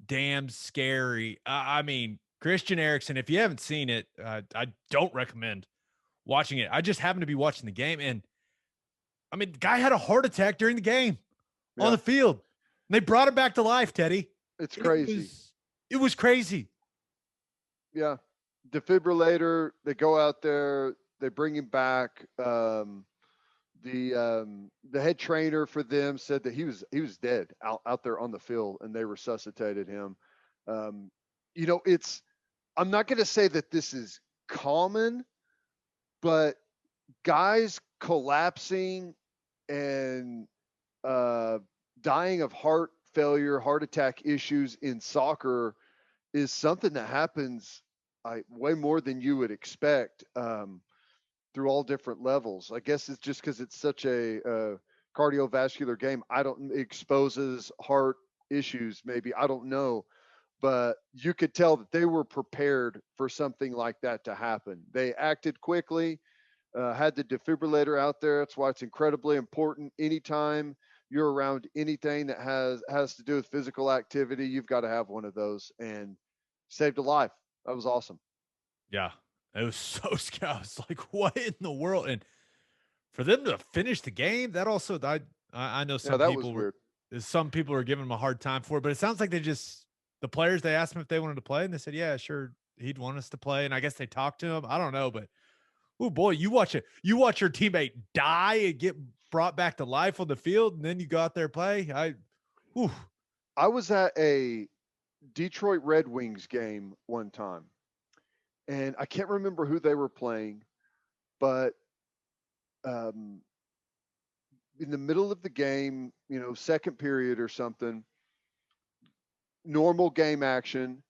S1: damn scary. I mean, Christian Eriksen, if you haven't seen it, I don't recommend watching it. I just happened to be watching the game, and I mean, the guy had a heart attack during the game on the field. And they brought him back to life, Teddy.
S2: It's crazy.
S1: It was crazy.
S2: Yeah. Defibrillator, they go out there, they bring him back. The head trainer for them said that he was dead out there on the field, and they resuscitated him. I'm not going to say that this is common, but guys collapsing and dying of heart failure, heart attack issues in soccer is something that happens way more than you would expect. Through all different levels. I guess it's just because it's such a cardiovascular game. It exposes heart issues, maybe. I don't know. But you could tell that they were prepared for something like that to happen. They acted quickly, had the defibrillator out there. That's why it's incredibly important. Anytime you're around anything that has to do with physical activity, you've got to have one of those, and saved a life. That was awesome.
S1: Yeah. It was so scary. I was like, what in the world? And for them to finish the game, that also, I know some people were giving him a hard time for it, but it sounds like the players, they asked him if they wanted to play, and they said, yeah, sure, he'd want us to play. And I guess they talked to him. I don't know, but oh boy, you watch your teammate die and get brought back to life on the field, and then you go out there and play.
S2: I was at a Detroit Red Wings game one time, and I can't remember who they were playing, but in the middle of the game, second period or something, normal game action,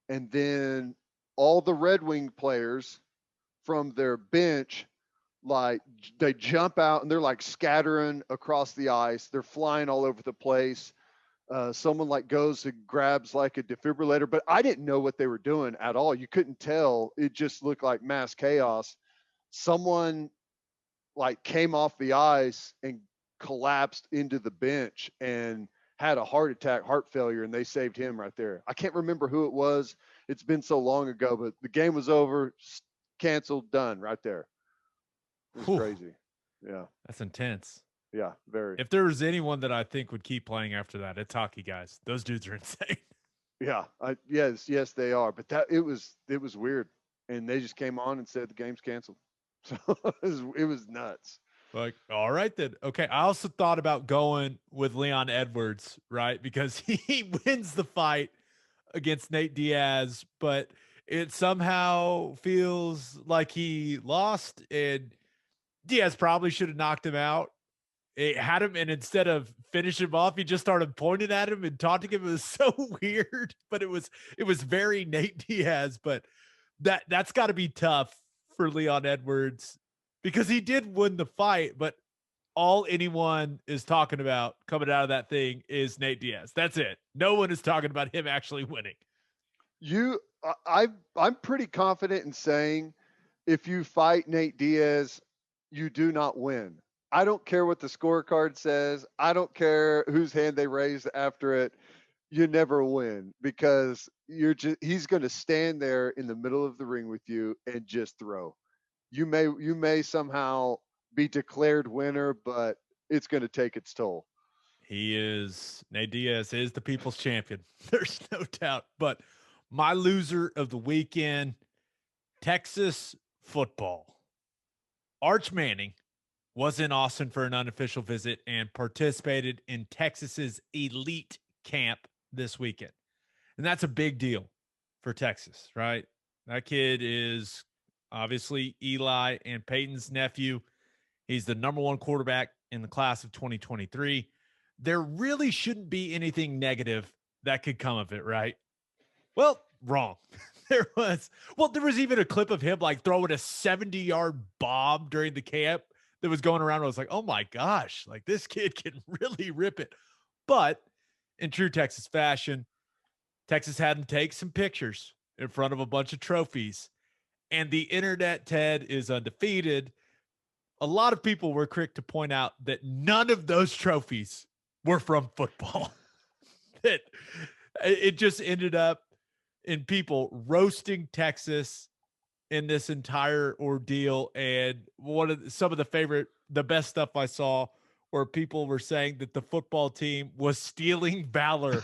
S2: and then all the Red Wing players from their bench, like they jump out and they're like scattering across the ice. They're flying all over the place. Someone like goes and grabs like a defibrillator, but I didn't know what they were doing at all. You couldn't tell. It just looked like mass chaos. Someone like came off the ice and collapsed into the bench and had a heart attack, heart failure, and they saved him right there. I can't remember who it was. It's been so long ago, but the game was over, canceled, done right there. It was crazy. Yeah.
S1: That's intense.
S2: Yeah, very.
S1: If there was anyone that I think would keep playing after that, it's hockey guys. Those dudes are insane.
S2: Yeah. Yes, they are. But it was weird. And they just came on and said the game's canceled. So it was nuts.
S1: Like, all right then. Okay. I also thought about going with Leon Edwards, right? Because he wins the fight against Nate Diaz, but it somehow feels like he lost, and Diaz probably should have knocked him out. It had him, and instead of finishing him off, he just started pointing at him and taunting him. It was so weird, but it was very Nate Diaz. But that's got to be tough for Leon Edwards, because he did win the fight, but all anyone is talking about coming out of that thing is Nate Diaz. That's it. No one is talking about him actually winning.
S2: I'm pretty confident in saying if you fight Nate Diaz, you do not win. I don't care what the scorecard says. I don't care whose hand they raise after it. You never win, because he's going to stand there in the middle of the ring with you and just throw. You may somehow be declared winner, but it's going to take its toll.
S1: Nate Diaz is the people's champion. There's no doubt. But my loser of the weekend, Texas football. Arch Manning was in Austin for an unofficial visit and participated in Texas's elite camp this weekend. And that's a big deal for Texas, right? That kid is obviously Eli and Peyton's nephew. He's the number one quarterback in the class of 2023. There really shouldn't be anything negative that could come of it, right? Well, wrong. There was even a clip of him like throwing a 70-yard bomb during the camp that was going around. I was like, oh my gosh, like this kid can really rip it. But in true Texas fashion, Texas had him take some pictures in front of a bunch of trophies, and the internet, Ted, is undefeated. A lot of people were quick to point out that none of those trophies were from football. That it just ended up in people roasting Texas in this entire ordeal. And some of the best stuff I saw where people were saying that the football team was stealing valor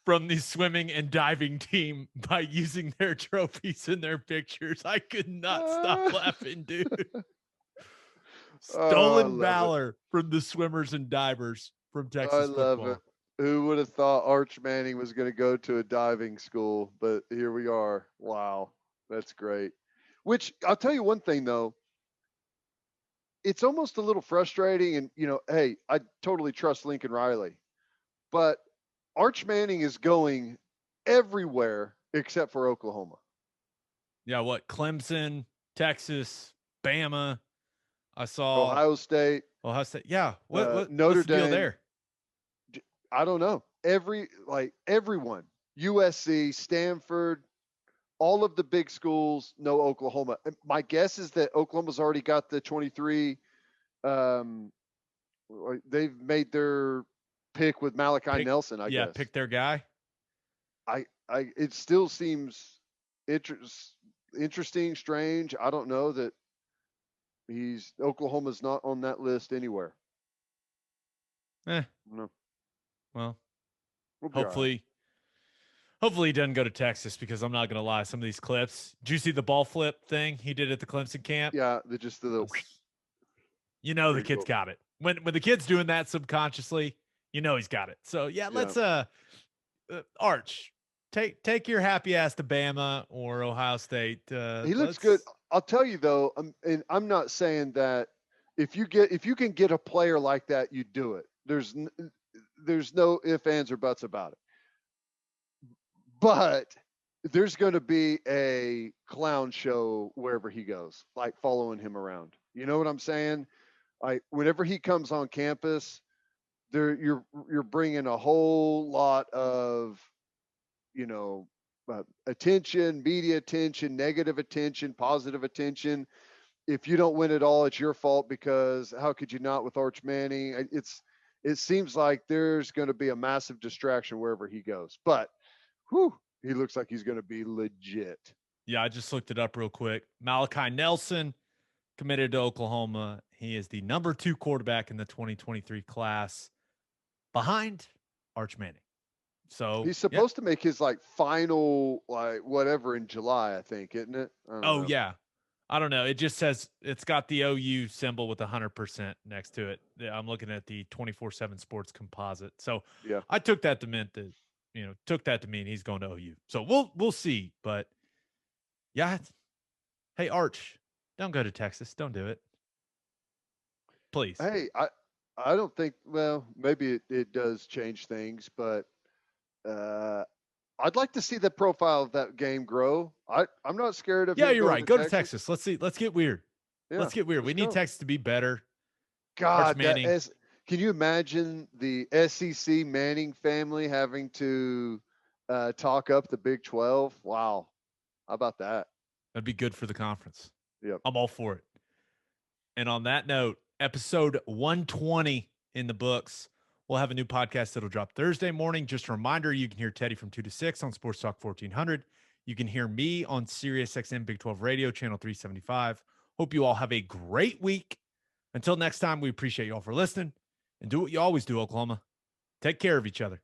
S1: from the swimming and diving team by using their trophies in their pictures. I could not stop laughing, dude. Stolen valor from the swimmers and divers from Texas football.
S2: I love it. Who would have thought Arch Manning was going to go to a diving school? But here we are. Wow. That's great. Which I'll tell you one thing, though. It's almost a little frustrating. And, hey, I totally trust Lincoln Riley. But Arch Manning is going everywhere except for Oklahoma.
S1: Yeah, what? Clemson, Texas, Bama. I saw
S2: Ohio State.
S1: Yeah. What
S2: Notre
S1: what's the deal
S2: Dame
S1: there?
S2: I don't know. Everyone. USC, Stanford, all of the big schools, no Oklahoma. My guess is that Oklahoma's already got the 23. They've made their pick with Malachi Nelson, I guess.
S1: Yeah, pick their guy.
S2: It still seems interesting, strange. I don't know that Oklahoma's not on that list anywhere.
S1: No. Well, hopefully he doesn't go to Texas, because I'm not going to lie. Some of these clips. Did you see the ball flip thing he did at the Clemson camp?
S2: Yeah, the
S1: the kid's got it. When the kid's doing that subconsciously, he's got it. So yeah, let's Arch, take your happy ass to Bama or Ohio State.
S2: He looks good. I'll tell you though, and I'm not saying that if you can get a player like that, you do it. There's no ifs, ands, or buts about it. But there's going to be a clown show wherever he goes, like following him around. You know what I'm saying? Like whenever he comes on campus, you're bringing a whole lot of, you know, attention, media attention, negative attention, positive attention. If you don't win it all, it's your fault because how could you not with Arch Manning? It seems like there's going to be a massive distraction wherever he goes. But he looks like he's going to be legit.
S1: Yeah, I just looked it up real quick. Malachi Nelson committed to Oklahoma. He is the number 2 quarterback in the 2023 class behind Arch Manning. So
S2: he's supposed to make his like final like whatever in July, I think, isn't it?
S1: Oh, yeah. I don't know. It just says it's got the OU symbol with 100% next to it. I'm looking at the 24/7 Sports composite. So
S2: yeah,
S1: I took that to mean he's going to OU. So we'll see. But yeah, hey Arch, don't go to Texas. Don't do it, please.
S2: Hey, I don't think. Well, maybe it does change things, but I'd like to see the profile of that game grow. I'm not scared of.
S1: Yeah, you're right. Go to Texas. Let's see. Let's get weird. Yeah, let's get weird. We need Texas to be better.
S2: God, can you imagine the SEC Manning family having to talk up the Big 12? Wow, how about that?
S1: That'd be good for the conference.
S2: Yep,
S1: I'm all for it. And on that note, episode 120 in the books. We'll have a new podcast that'll drop Thursday morning. Just a reminder, you can hear Teddy from 2 to 6 on Sports Talk 1400. You can hear me on Sirius XM Big 12 Radio, channel 375. Hope you all have a great week. Until next time, we appreciate you all for listening. And do what you always do, Oklahoma. Take care of each other.